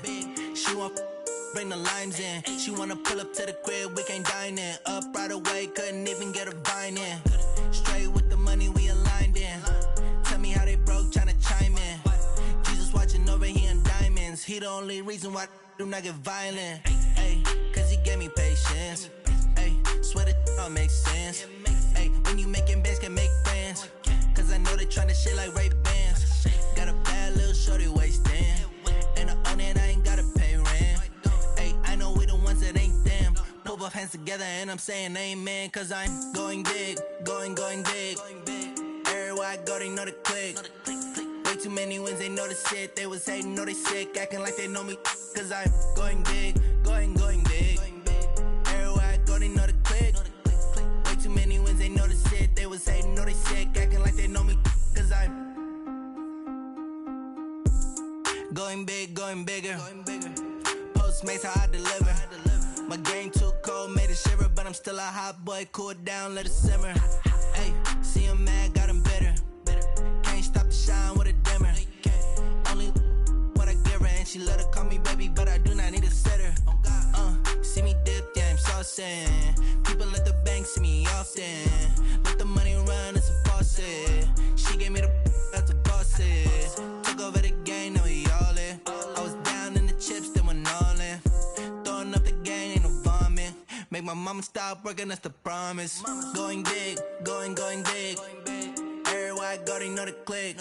She want bring the limes in. She wanna pull up to the crib, we can't dine in. Up right away, couldn't even get a vine in. Straight with the money we aligned in. Tell me how they broke, tryna chime in. Jesus watching over, he in diamonds. He the only reason why do not get violent. Ay, cause he gave me patience. Ay, swear that don't make sense. Ay, when you making bands, can make friends. Cause I know they tryna shit like Ray-Bans. Got a bad little shorty wasting. And I own it, I ain't gotta pay rent. Ay, I know we the ones that ain't them. Pull both hands together and I'm saying amen. Cause I'm going big, going big. Everywhere I go, they know the click. Way too many wins, they know the shit. They was hating, know they sick, acting like they know me. Cause I'm going big, going big. Everywhere I go, they know the click. Way too many wins, they know the shit. They was hating, know they sick, acting like they know me. Cause I'm going big, going bigger. Postmates, how I deliver. My game too cold, made it shiver. But I'm still a hot boy, cool it down, let it simmer. Hey, see him mad, got him bitter. Can't stop the shine with a dimmer. Only what I give her, and she let her call me baby, but I do not need a sitter. See me dip, yeah, I'm saucing. People at the bank see me often. Let the money run, it's a faucet. She gave me the that's a boss it. Took over the game, now we all in. I was down in the chips, then went all in. Throwing up the game, ain't no vomit. Make my mama stop working, that's the promise. Going big, going big. Everywhere I go, they know the click.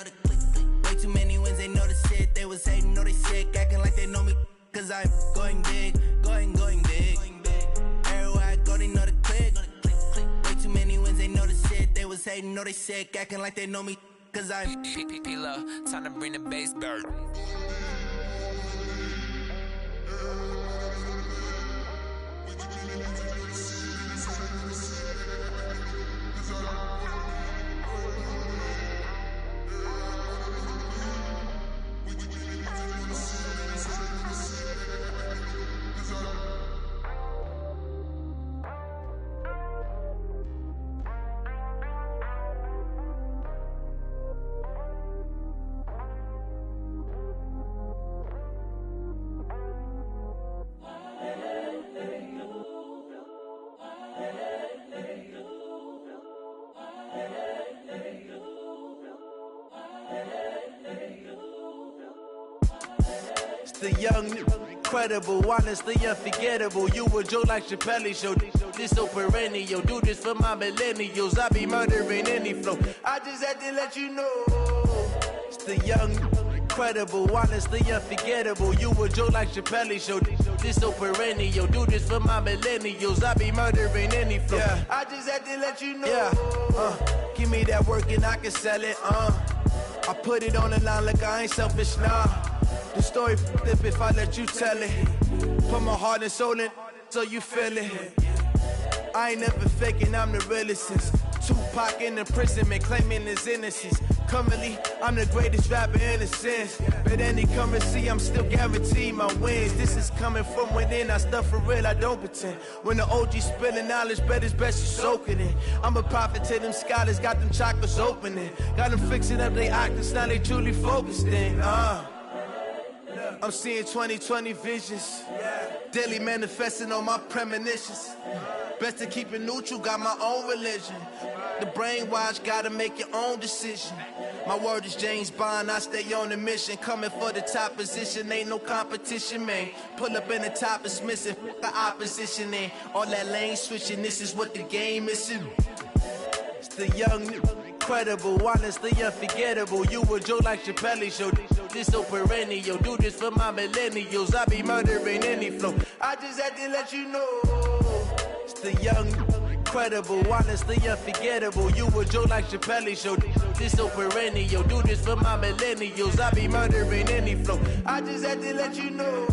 Way too many wins, they know the shit. They was hating, know they sick, acting like they know me. Cause I'm going big, going big. Everywhere I go, they know the click. Way too many wins, they know the shit. They was hating, know they sick, acting like they know me. Cause I'm P-P-P-Love, time to bring the bass bird. The young, incredible, honestly unforgettable. You a Joe like Chappelle show. This so perennial. Do this for my millennials. I be murdering any flow. I just had to let you know. It's the young, incredible, honestly unforgettable. You a Joe like Chappelle show. This so perennial. Do this for my millennials. I be murdering any flow. Yeah. I just had to let you know. Yeah. Give me that work and I can sell it. I put it on the line like I ain't selfish, nah. The story flip if I let you tell it. Put my heart and soul in so you feel it. I ain't never faking, I'm the realest since Tupac in imprisonment, claiming his innocence. Currently, I'm the greatest rapper in a sense. But any currency, I'm still guaranteed my wins. This is coming from within, I stuff for real, I don't pretend. When the OG spilling knowledge, bet it's best you soak it in. I'm a prophet to them scholars, got them chakras opening. Got them fixing up they octaves, now they truly focused in. I'm seeing 2020 visions. Daily manifesting on my premonitions. Best to keep it neutral, got my own religion. The brainwash, gotta make your own decision. My word is James Bond, I stay on the mission. Coming for the top position, ain't no competition, man. Pull up in the top, it's missing, the opposition in. All that lane switching, this is what the game is. It's the young, incredible, honestly unforgettable. You a Joe like Chappelle show. This so perennial. Do this for my millennials. I be murdering any flow. I just had to let you know. It's the young, incredible, honestly unforgettable. You a Joe like Chappelle show. This so perennial. Do this for my millennials. I be murdering any flow. I just had to let you know.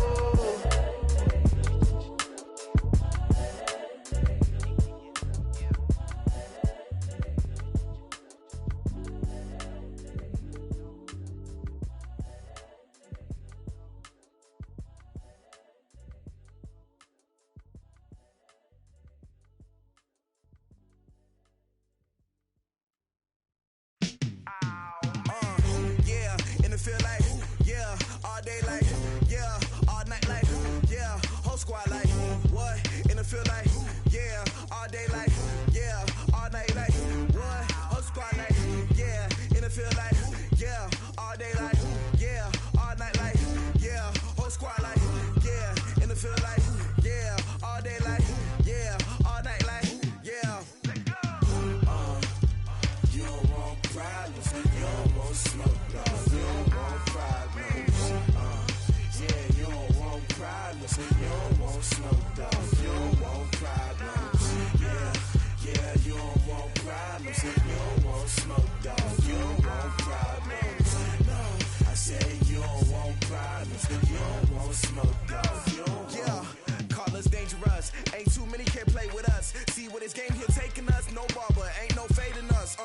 us. Ain't too many can play with us. See where this game here taking us. No barber, ain't no fading us.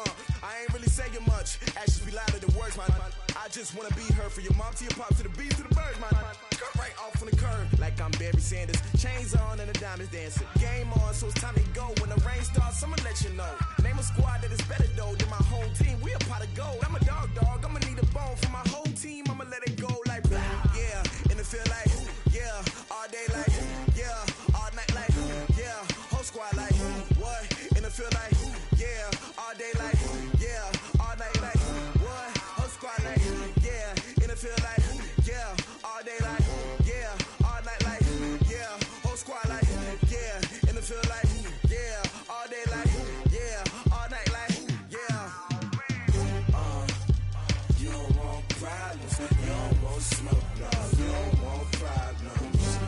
I ain't really saying much. Actions be louder than words, man. I just wanna be heard. For your mom to your pop to the bees to the birds, man. Cut right off on the curb like I'm Barry Sanders. Chains on and the diamonds dancing. Game on, so it's time to go. When the rain starts, I'ma let you know. Name a squad that is better though than my home team. We a pot of gold. I'm a dog. I'ma need a bone for my whole team. I'ma let it go like yeah. And it feel like yeah. All day like yeah. All night like yeah. Whole squad like what? And it feel like yeah. All day like yeah. All night like what? Whole squad like yeah. And it feel like yeah. All day like yeah. All night like yeah. Whole squad like yeah. And it feel like yeah. All day like yeah. All night like yeah. You don't want problems. You don't want smoke, dog. You don't want problems.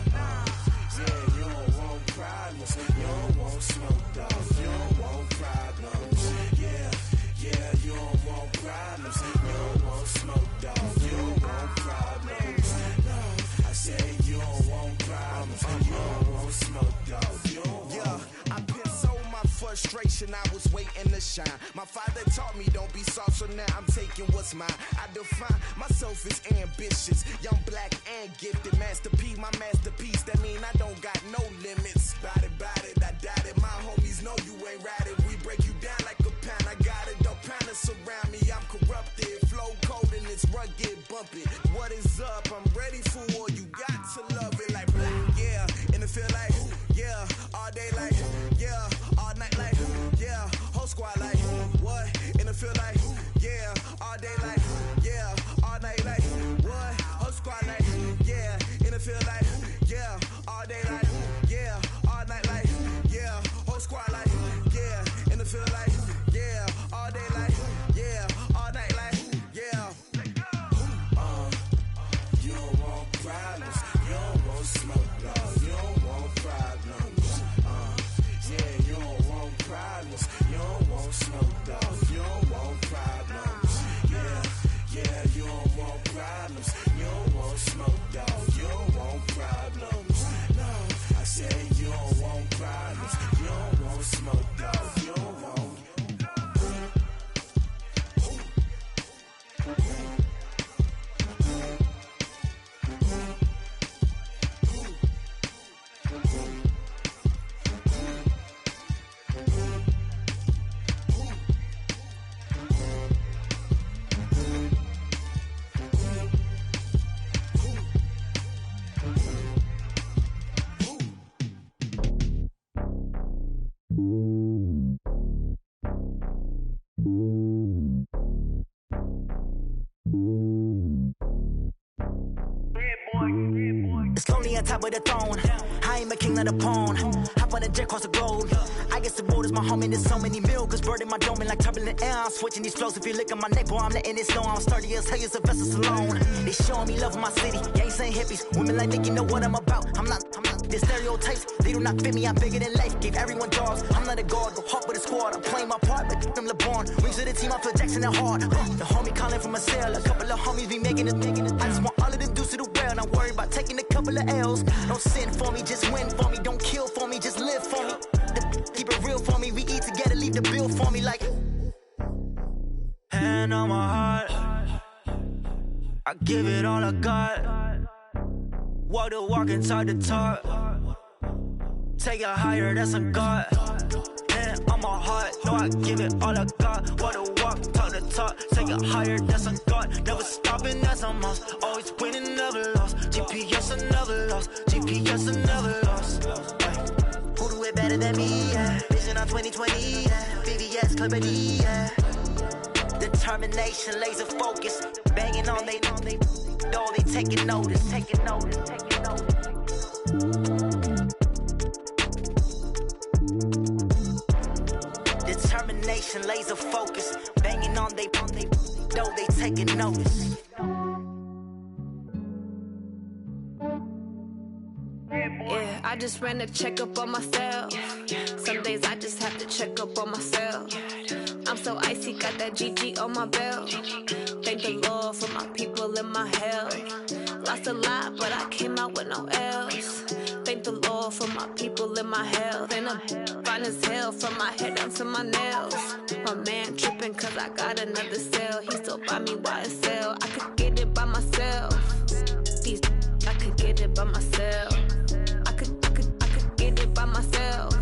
Yeah, you don't want problems. You don't want smoke, dog. You don't want problems. Yeah, you don't want problems. You don't want smoke, dog. You don't want problems. No, I said you don't want problems. You don't want smoke, dog. You don't want. I've been so my frustration, I was waiting to shine. My father taught me don't be soft, so now I'm taking what's mine. I define myself as ambitious, young, black, and gifted. Masterpiece, my masterpiece. That mean I don't got no limits. Bout it, I doubt it. My homies know you ain't ride it. We break you down like a pound. I got it, don't pound to surround me. I'm corrupted, flow cold and it's rugged, bumpy. What is up? I'm ready for war. You got to love it like yeah. And it feel like yeah. All day like yeah. All night like yeah. Whole squad like what? And it feel like yeah. All day like yeah. All night like what? Whole squad like yeah. And it feel like yeah. All day like yeah. All night like yeah. Whole squad like yeah. And it feel like yeah. All day like yeah. All night like yeah. You don't want problems. You don't want smoke, dog. You don't want problems. Yeah, you don't want problems. You don't want smoke, dog. You don't want problems. Yeah, you don't want problems. You don't want smoke, dog. You don't want problems. No, I said you don't want problems. You don't want smoke, dog. You don't want. It's lonely on top of the throne. I ain't a king of the pawn. Hop on a jet across the globe. I guess the road is my home and there's so many milkers burning my dome and like turbulent air. I'm switching these flows. If you look at my neck, boy, I'm letting it slow. I'm sturdy as hell as Sylvester Stallone. They showing me love in my city. Gang saying hippies. Women like Nick, you know what I'm about. I'm not the stereotypes. They do not fit me. I'm bigger than life. Gave everyone jobs. I'm not a guard. Go hard with a squad. I'm playing my part, but I'm LeBron. Wings of the team. I feel Jackson and hard. The homie calling from a cell. A couple of homies be making it. I just want all of them dudes to the well. Not worried about taking a couple of L's. Don't sin for me, just win for me. Don't kill for me, just live for me. Keep it real for me. We eat together, leave the bill for me like. Hand on my heart, I give it all I got. Walk the walk and talk the talk. Take it higher, that's a God. Hand on my heart, no, I give it all I got. Walk the walk, talk the talk. Take it higher, that's a God. Never stopping, that's a must. Always winning, never lost. GPS, I never lost. GPS, I never lost. Who do it better than me? Yeah. Vision on 2020. Yeah. VVS, Clippity. Yeah. Determination, laser focus. Banging on they door, they taking notice. Taking notice. Taking notice. Determination, laser focus. Banging on they door, they taking notice. Yeah, I just ran a checkup on myself. Some days I just have to check up on myself. I'm so icy, got that GG on my belt. Thank the Lord for my people and my health. Lost a lot, but I came out with no else. Thank Thank the Lord for my people in my health. And I'm fine as hell from my head down to my nails. My man tripping cause I got another cell. He still buy me YSL. I could get it by myself. These I could get it by myself. I could get it by myself.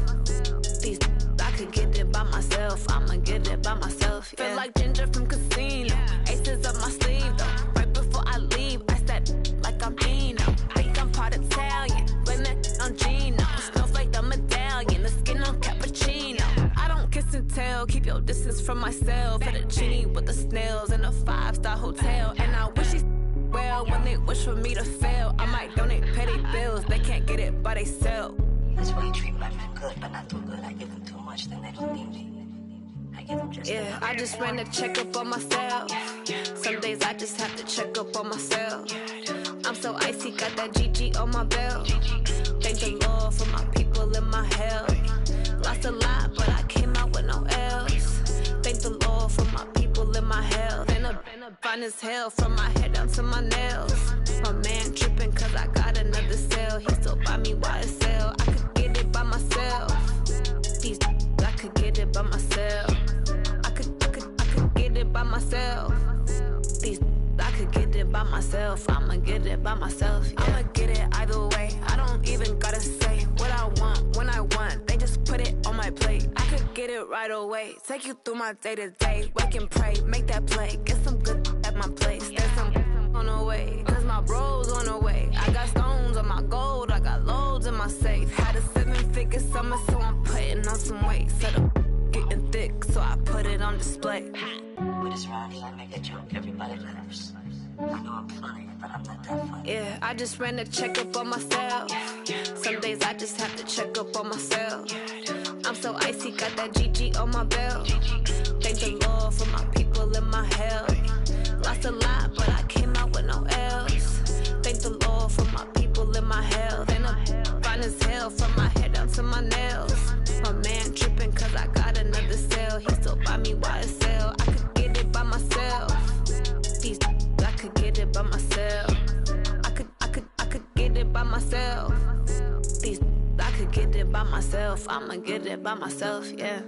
These I could get it by myself. I'ma get it by myself. Yeah. Feel like Ginger from Casino. Aces up my sleeve though. Right before I leave, I said like I'm Dino. Think I'm part Italian, blame that on Gino. Smells like the medallion, the skin on cappuccino. I don't kiss and tell, keep your distance from myself. At a genie with the snails in a 5-star hotel. And I wish he's well when they wish for me to fail. I might donate petty bills, they can't get it by themselves. That's why you treat my friend good, but not too good. I give them too much, then they don't need me. I give them just yeah, I just ran a checkup on myself. Some days I just have to check up on myself. I'm so icy, got that GG on my belt. Thank the Lord for my people in my health. Lost a lot, but I came out with no L's. Thank the Lord for my people in my health. And I'm fine as hell from my head down to my nails. My man tripping cause I got another cell. He still buy me YSL. I could get it by myself. These I could get it by myself. I could get it by myself. These I could get it by myself. I'ma get it by myself. Yeah. I'ma get it either way. I don't even gotta say what I want when I want. They just put it on my plate. I could get it right away. Take you through my day to day. Wake and pray, make that play. Get some good at my place. There's some on the way. Cause my bro's on the way. I got stones on my gold. I got loads in my safe. Had a 7-figure summer, so I'm putting on some weight. Set up getting thick, so I put it on display. With this round here, I make a joke, everybody laughs. I know I'm funny, but I'm not that funny. Yeah, I just ran a checkup on myself. Some days I just have to check up on myself. I'm so icy, got that GG on my belt. Thank the Lord for my people in my health. Lost a lot, but I came out with no L's. Thank the Lord for my people in my health. And I'm fine as hell from my head down to my nails. My man tripping cause I got another cell. He still buy me YSL. I could get it by myself. These I could get it by myself. I could get it by myself. These I could get it by myself. I'ma get it by myself, yeah.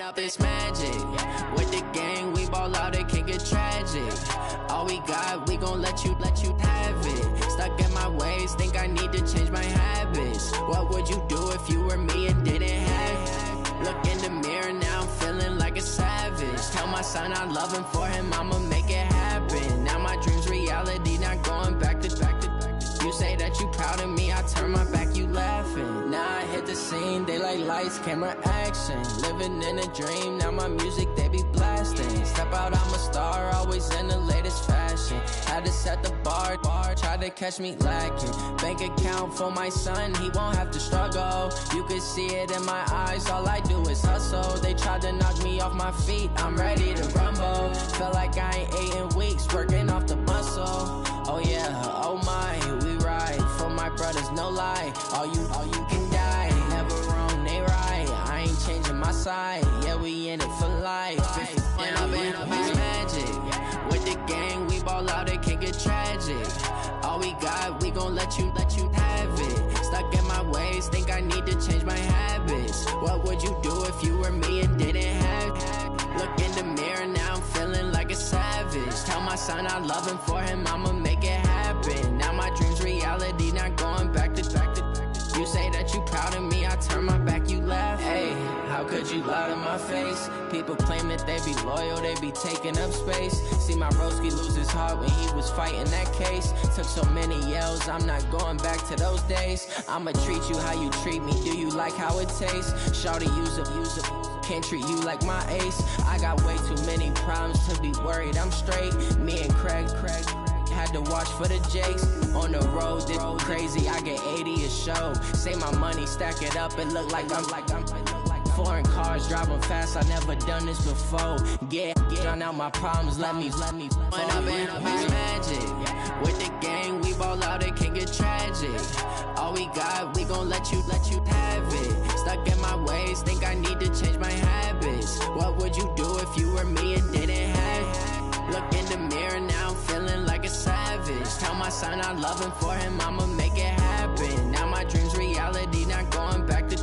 Up it's magic. With the gang, we ball out, it can get tragic. All we got, we gon' let you have it. Stuck in my ways, think I need to change my habits. What would you do if you were me and didn't have it? Look in the mirror, now I'm feeling like a savage. Tell my son I love him, for him I'ma make it happen. Now my dream's reality, not going back to. You say that you proud of me, I turn my back, you laughing. Now I hit the scene, they like lights, camera, action. Living in a dream, now my music, they be blasting. Step out, I'm a star, always in the latest fashion. Had to set the bar, try to catch me lacking. Bank account for my son, he won't have to struggle. You can see it in my eyes, all I do is hustle. They tried to knock me off my feet, I'm ready to rumble. Felt like I ain't ate in weeks, working off the muscle. Oh yeah, oh my, we ride for my brothers, no lie. All you can die, never wrong, they right. I ain't changing my side, yeah, we in it for life. And I've been magic. With the gang, we ball out, it can get tragic. All we got, we gon' let you have it. Stuck in my ways, think I need to change my habits. What would you do if you were me and didn't have it? Look in the mirror, now I'm feeling like a savage. Tell my son I love him, for him I'ma make it happen. Now my dream's reality, not going back to. You say that you proud of me, I turn my back, you laugh. Hey, how could you lie to my face? People claim that they be loyal, they be taking up space. See my broski lose his heart when he was fighting that case. Took so many yells, I'm not going back to those days. I'ma treat you how you treat me, do you like how it tastes? Shawty, use it, can't treat you like my ace. I got way too many problems to be worried, I'm straight. Me and Craig had to watch for the jakes. On the road, this crazy, I get 80 a show. Say my money, stack it up, it look like I'm foreign cars, driving fast, I never done this before. Drown out my problems, let me Went up and up is magic. With the gang, we ball out, it can get tragic. All we got, we gon' let you have it. Stuck in my ways, think I need to change my habits. What would you do if you were me and didn't have it? Look in the mirror, now I'm feeling like a savage. Tell my son I love him, for him I'ma make it happen. Now my dream's reality, not going back to.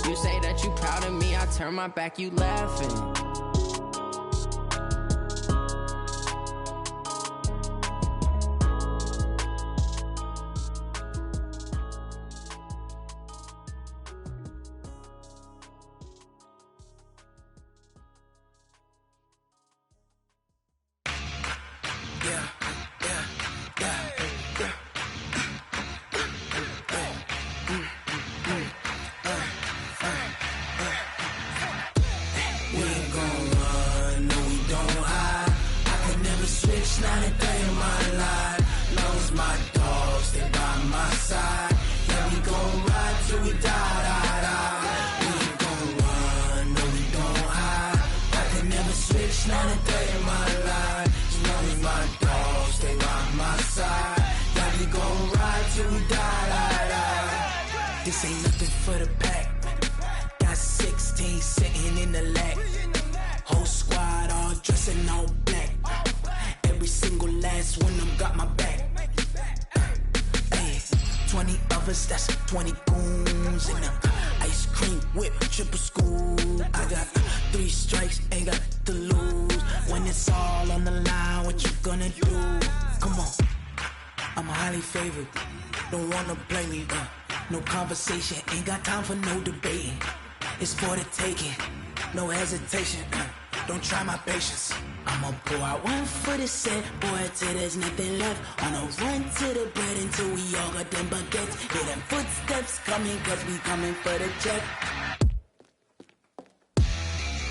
You say that you proud of me, I turn my back, you laughing. This ain't nothing for the pack. Got 16 sitting in the lag. Whole squad all dressing all black. Every single last one of them got my back. Hey, 20 of us, that's 20 goons in them. Ice cream whip, triple scoop. I got 3 strikes, ain't got to lose. When it's all on the line, what you gonna do? Come on, I'm highly favored. Don't wanna play me, no conversation, ain't got time for no debating. It's for the taking, no hesitation. Don't try my patience. I'ma pour out one for the set, boy, till there's nothing left. On a run to the bread until we all got them baguettes. Hear them footsteps coming, cause we coming for the check.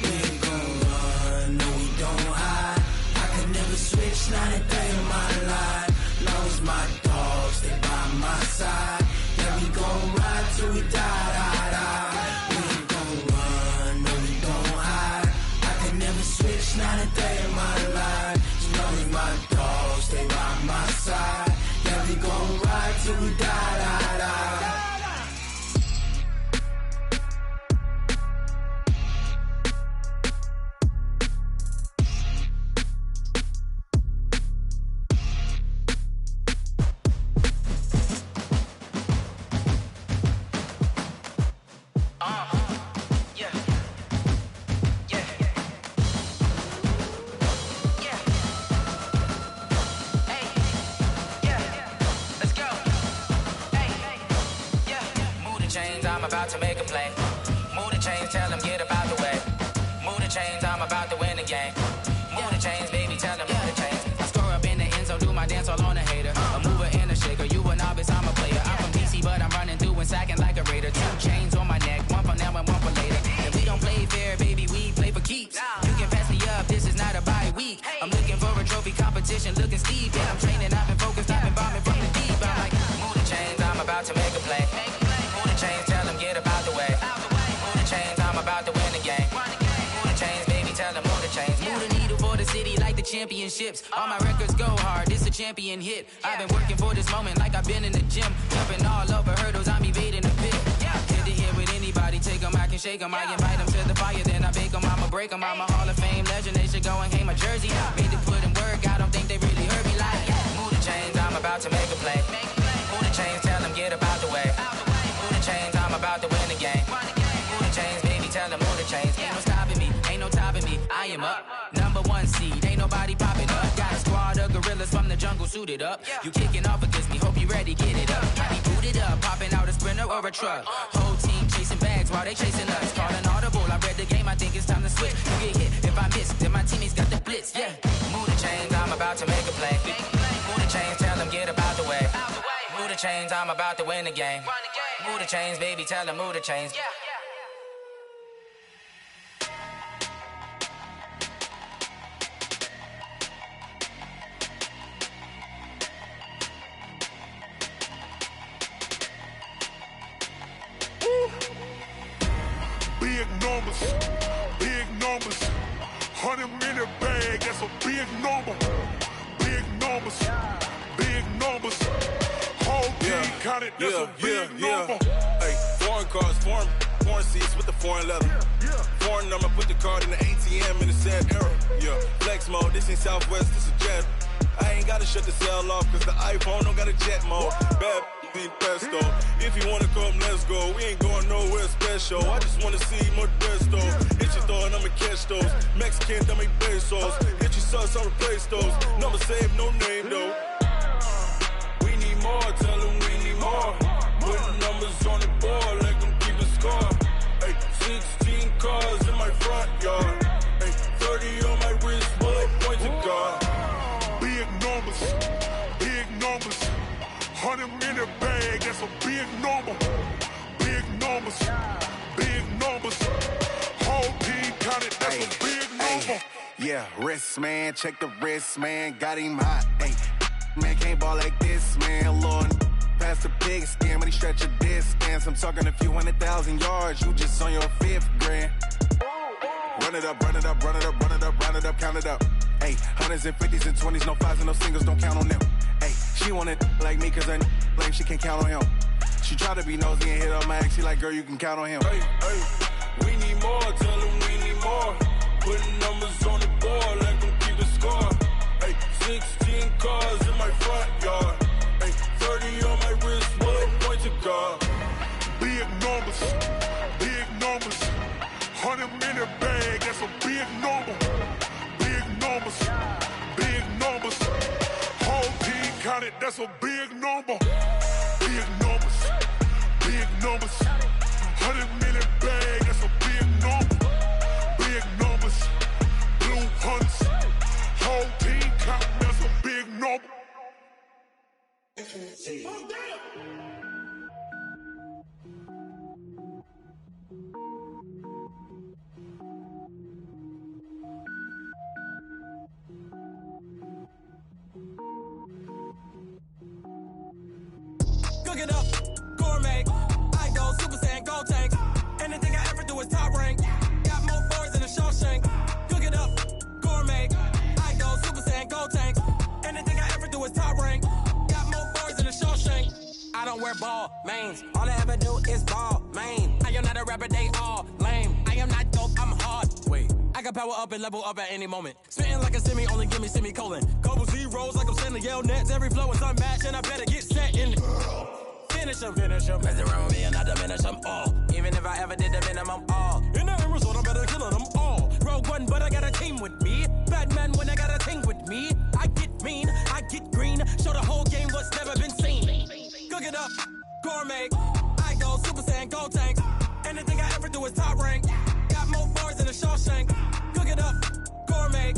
We ain't gon' run, no we don't hide. I could never switch, not a day in my life. Long as my dogs, they by my side. Yeah, we gon' ride till we die. We ain't gon' run, no we don't hide. I could never switch, not a day in my life. As long as my dogs, they by my side. Yeah, we gon' ride till we die. I'm about to make a play. Move the chains, tell them get about the way. Move the chains, I'm about to win the game. Move the chains, baby, tell them move the chains. I score up in the end zone, do my dance all on a hater. A mover and a shaker, you a novice, I'm a player. I'm from DC, but I'm running through and sacking like a raider. 2 chains on my neck, one for now and one for later. And we don't play fair, baby, we play for keeps. You can pass me up, this is not a bye week. I'm looking for a trophy competition, looking steep. And I'm training, I've been focused, I've been bombing from the deep. I'm like, move the chains, I'm about to make a play. Move the chains, tell them get about the way. Move the chains, I'm about to win the game. Move the chains, baby, tell them move the chains. Move the needle for the city like the championships. All my records go hard, this a champion hit. I've been working for this moment like I've been in the gym. Jumping all over hurdles, I'm evading the pit. Hit to hit with anybody, take them, I can shake them. I invite them to the fire, then I bake them. I'ma break them, I'm a Hall of Fame legend. They should go and hang my jersey. Made to put in work, I don't think they really heard me like. Move the chains, I'm about to make a play. Move the chains, tell them get about the way. Move the chains, I'm about to win the game. Move the chains, baby, tell them move the chains. Ain't no stopping me, ain't no topping me. I am up, #1 seed, ain't nobody popping up. Got a squad of gorillas from the jungle suited up. You kicking off against me, hope you ready, get it up. Body booted up, popping out a Sprinter or a truck. Whole team chasing bags while they chasing us. Call an audible, I read the game, I think it's time to switch. You get hit, if I miss, then my teammates got the blitz, yeah. Move the chains, I'm about to make a play. Move the chains, tell them get about the way. Move the chains, I'm about to win the game. Move the chains, baby, tell them move the chains. big numbers, big numbers. 100-minute bag, that's a big number. Big numbers, big numbers. Whole team counted, that's a big number. Hey, foreign cars, foreign seats with the foreign leather. Foreign number, put the card in the ATM in the sad era. Yeah, flex mode, this ain't Southwest, this a jet. I ain't gotta shut the cell off, cause the iPhone don't got a jet mode. Bad need pesto. If you wanna come, let's go. We ain't going nowhere special. I just wanna see Modesto. Hit your throw and I'ma catch those. Mexican, don't make pesos. Hit your sauce, I'll replace those. Number save, no name though. We need more, tell them we need more. Putting numbers on the board, let them keep a score. Hey, 16 cars in my front yard. Hey, 30 on my wrist, bullet points of God. Big numbers, big numbers. 100-minute bag, that's a big number. Big numbers, big numbers. Whole team counted, that's a big number. Yeah, wrist man, check the wrist man, got him hot. Ay, man can't ball like this, man. Lord, past the big skin, when he stretch a distance. I'm talking a few 100,000 yards, you just on your 5th grand. Run it up, run it up, run it up, run it up, run it up, count it up. Ay, 100s and 50s and 20s, no 5s and no singles, don't count on them. Ay, she want it like me, cause her lame, she can't count on him. She try to be nosy and hit on my ex, she like, girl, you can count on him. Hey, we need more, tell them we need more. Putting numbers on the board, let them keep the score. Hey, 16 cars in my front yard. Hey, 30 on my wrist, bullet points of God. Big numbers, big numbers. 100-minute bag, that's a big number. Big numbers, big numbers. Whole team counted, that's a big number. Big numbers, big numbers. 100-minute bag, that's a big number. Big numbers, blue hunts. Whole team counting, that's a big number. Cook it up, gourmet. I go Super Saiyan, gold tank. Anything I ever do is top rank. Got more boys than a Shawshank. Cook it up, gourmet. I go Super Saiyan, gold tank. Anything I ever do is top rank. Got more boys than a Shawshank. I don't wear ball mains. All I ever do is ball main. I am not a rapper, they all lame. I am not dope, I'm hard. Wait, I can power up and level up at any moment. Spitting like a semi, only give me semicolon. Couple zeros like I'm sending yell nets. Every flow is unmatched and I better get set in. Finish them. Mess around with me and I diminish them all. Even if I ever did the minimum all. In the end result, I better kill them all. Rogue One, but I got a team with me. Batman when I got a team with me. I get mean, I get green. Show the whole game what's never been seen. Cook it up, gourmet. I go Super Saiyan, gold tank. Anything I ever do is top rank. Got more bars than a Shawshank. Cook it up, gourmet.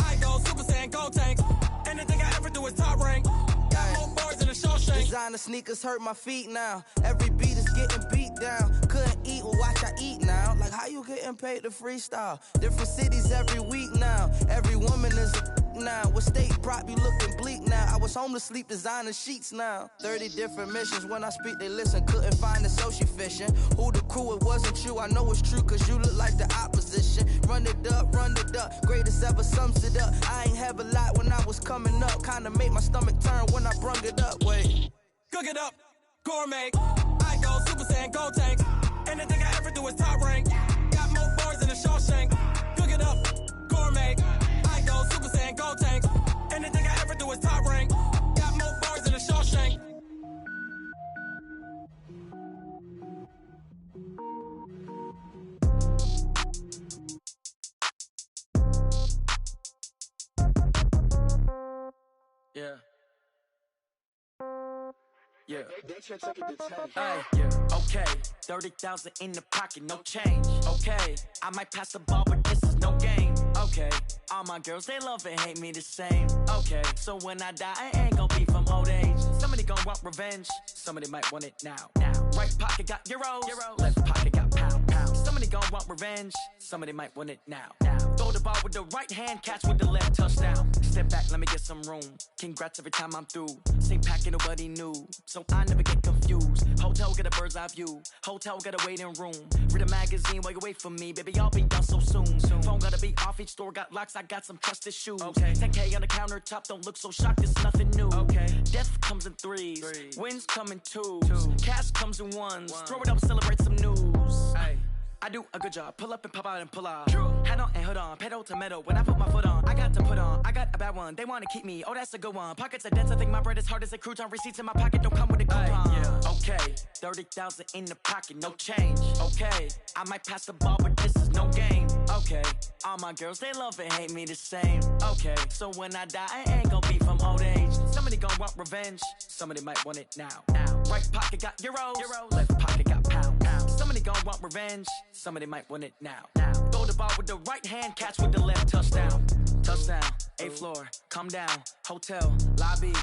I go Super Saiyan, gold tank. Anything I ever do is top rank. Got more bars than a Shawshank. Designer sneakers hurt my feet now. Every beat is getting beat down. Couldn't eat, well watch I eat now. Like how you getting paid to freestyle? Different cities every week now. Every woman is a now. With state prop, you looking bleak now. I was home to sleep, designer sheets now. 30 different missions. When I speak, they listen. Couldn't find it, so she fishing. Who the crew? It wasn't you. I know it's true, cause you look like the opposition. Run it up, greatest ever sums it up. I ain't have a lot when I was coming up. Kinda made my stomach turn when I brung it up. Wait. Cook it up, gourmet. I go Super Saiyan, gold tank. Anything I ever do is top rank. Got more bars than a Shawshank. Cook it up, gourmet. I go Super Saiyan, gold tank. Anything I ever do is top rank. Got more bars than a Shawshank. Yeah. Yeah. Hey, yeah. Okay, 30,000 in the pocket, no change. Okay, I might pass the ball, but this is no game. Okay, all my girls, they love and hate me the same. Okay, so when I die, I ain't gon' be from old age. Somebody gon' want revenge, somebody might want it now. Right pocket got euros, left pocket got pounds. Somebody gon' want revenge, somebody might want it now. Throw the ball with the right hand, catch with the left, touchdown. Step back, let me get some room. Congrats every time I'm through. Same packet, nobody knew, so I never get confused. Hotel get a bird's eye view. Hotel get a waiting room. Read a magazine while you wait for me. Baby, I'll be done so soon. Phone gotta be off, each store got locks. I got some trusted shoes. Okay. 10K on the countertop, don't look so shocked, it's nothing new. Okay. Death comes in threes. Wins come in twos. Cash comes in ones. Throw it up, celebrate some news. Hey. I do a good job, pull up and pop out and pull out. Hat on and hood on, pedal to metal. When I put my foot on, I got to put on. I got a bad one, they wanna keep me. Oh, that's a good one. Pockets are dense, I think my bread is hard as a crouton. Receipts in my pocket don't come with a coupon. Yeah. Okay, 30,000 in the pocket, no change. Okay, I might pass the ball, but this is no game. Okay, all my girls, they love and hate me the same. Okay, so when I die, I ain't gon' be from old age. Somebody gon' want revenge, somebody might want it now. Right pocket got euros, left pocket got pounds. Somebody gon' want revenge, somebody might want it now. Throw the ball with the right hand, catch with the left, touchdown. Touchdown, 8th floor, come down, hotel, lobby.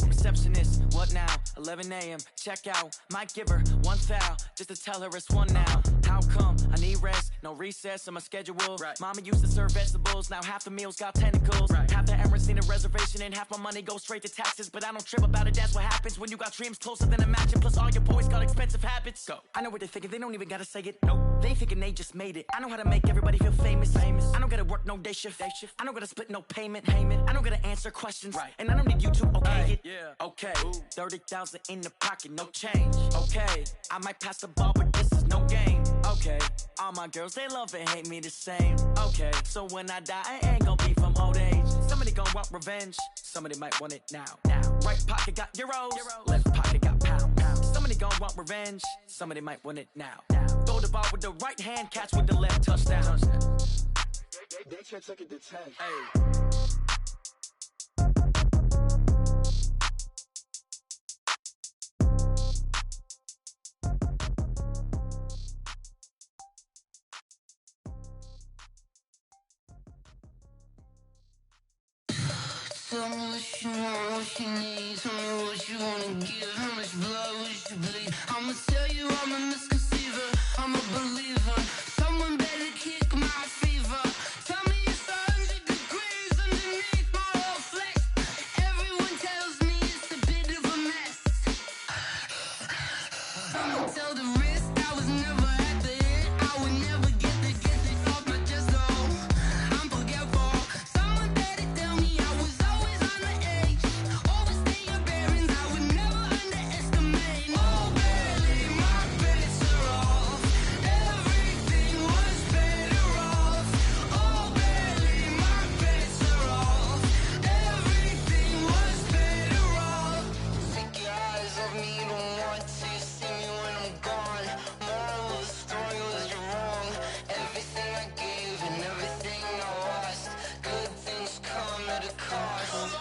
Receptionist, what now? 11 a.m., check out. Might give her one foul, just to tell her it's one now. How come? I need rest, no recess in my schedule. Mama used to serve vegetables, now half the meals got tentacles. Half the Emirates need a reservation and half my money goes straight to taxes. But I don't trip about it, that's what happens when you got dreams closer than a matching. Plus all your boys got expensive habits. Go. I know what they're thinking, they don't even gotta say it. Nope. They thinking they just made it. I know how to make everybody feel famous. I don't gotta work no day shift. I don't gotta split no payment. I don't gotta answer questions. And I don't need you to okay it. Okay, 30,000 in the pocket, no change. Okay, I might pass the ball, but this is no game. Okay, all my girls, they love and hate me the same. Okay, so when I die, I ain't gon' be from old age. Somebody gon' want revenge, somebody might want it now. Right pocket got euros, left pocket got pounds. Somebody gon' want revenge, somebody might want it now. Throw the ball with the right hand, catch with the left, touchdown. They can't take it to 10. Hey. Tell me what you want, what you need. Tell me what you wanna give. How much blood would you bleed? I'ma tell you I'm a misconceiver. I'm a believer. Someone better kick my fever. Tell me it's 100 degrees underneath my whole flesh. Everyone tells me it's a bit of a mess. I'ma tell the risk I was never at the end. I would never get this off my chest though. I'm forgetful. Someone better tell me I was always on the edge. Overstay your bearings, I would never underestimate. Oh, barely my bets are off. Everything was better off. Oh, barely my bets are off. Everything was better off. Take your eyes off me, don't want to see me when I'm gone. Moral of the story was you're wrong. Everything I gave and everything I lost. Good things come at a cost.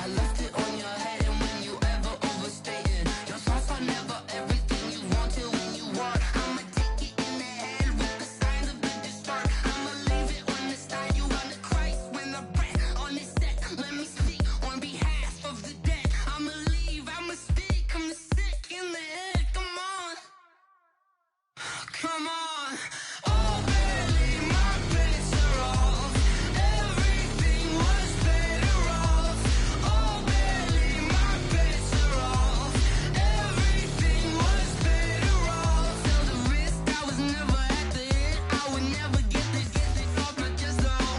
I left it on your head, and when you ever overstay it, your thoughts are never everything you wanted when you want. I'ma take it in the head with the signs of the distort. I'ma leave it on the side. You on the Christ when I breath on this set. Let me speak on behalf of the dead. I'ma leave, I'ma speak. I'm sick in the head. Come on, come on. Oh, barely my bets are off. Everything was better off. Oh, barely my bets are off. Everything was better off. Till the risk I was never at the end. I would never get this off my chest though.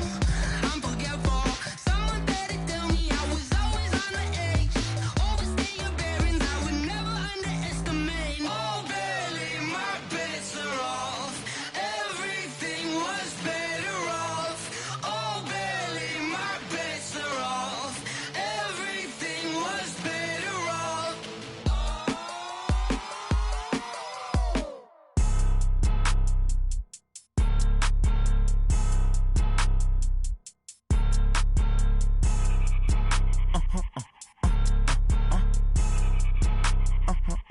I'm forgetful. Someone better tell me I was always on the edge. Overstay your bearings, I would never underestimate. Oh, barely my bets are off. Everything was better off. Oh, barely my bets are off. Everything was better off.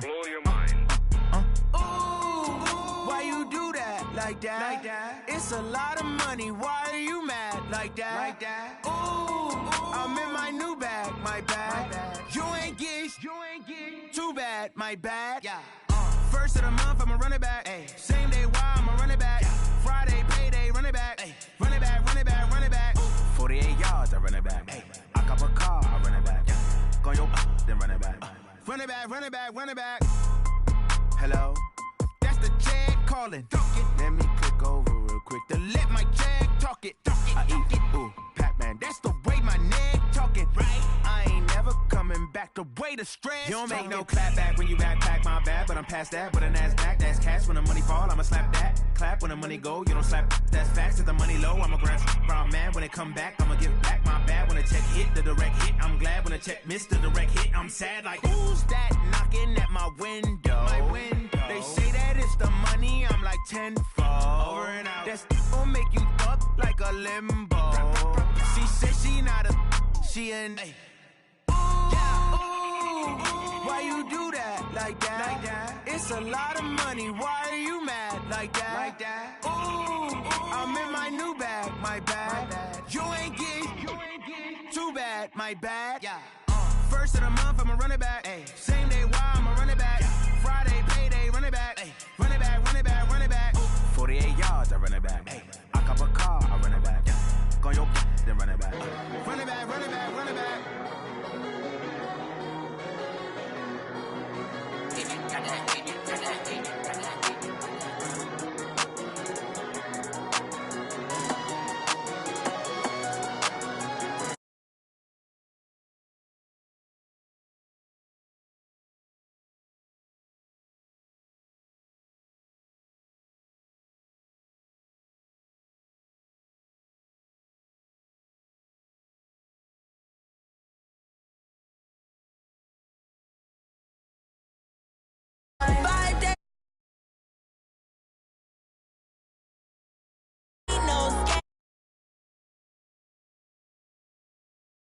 Blow your mind. Why you do that like that? It's a lot of money. Why are you mad like that? Ooh, I'm in my new bag, my bad. You ain't get too bad, my bad. First of the month, I'ma run it back. Same day, why I'ma run it back. Friday, payday, run it back. Run it back, run it back, run it back. 48 yards, I run it back. I cop a car, I run it back. Go yo, then run it back. Run it back, run it back, run it back. Hello? That's the jag calling. Let me click over real quick to let my jag talk it. I eat it, ooh, Pac-Man. That's the way my neck talking. Right? I ain't never coming back the way the stress. You don't make no clap back when you backpack, my bad. But I'm past that with a NASDAQ. That's cash when the money fall, I'ma slap that. Clap when the money go, you don't slap. That's facts. If the money low, I'ma grab brown man. When it come back, I'ma give back my bad. When the check hit, the direct hit. I'm glad when the check missed the direct hit. I'm sad like, who's that knocking at my window? My window. They say that it's the money, I'm like tenfold. Over and out. That's gon' make you up like a limbo. She said she not a, she an. Ooh, yeah. Ooh, why you do that like that? Like that? It's a lot of money. Why are you mad like that? Like that? Ooh, I'm in my new bag, my bad. You ain't getting too bad, my bad. Yeah. First of the month, I'ma run it back. Ay. Same day, why I'ma run it back. Friday.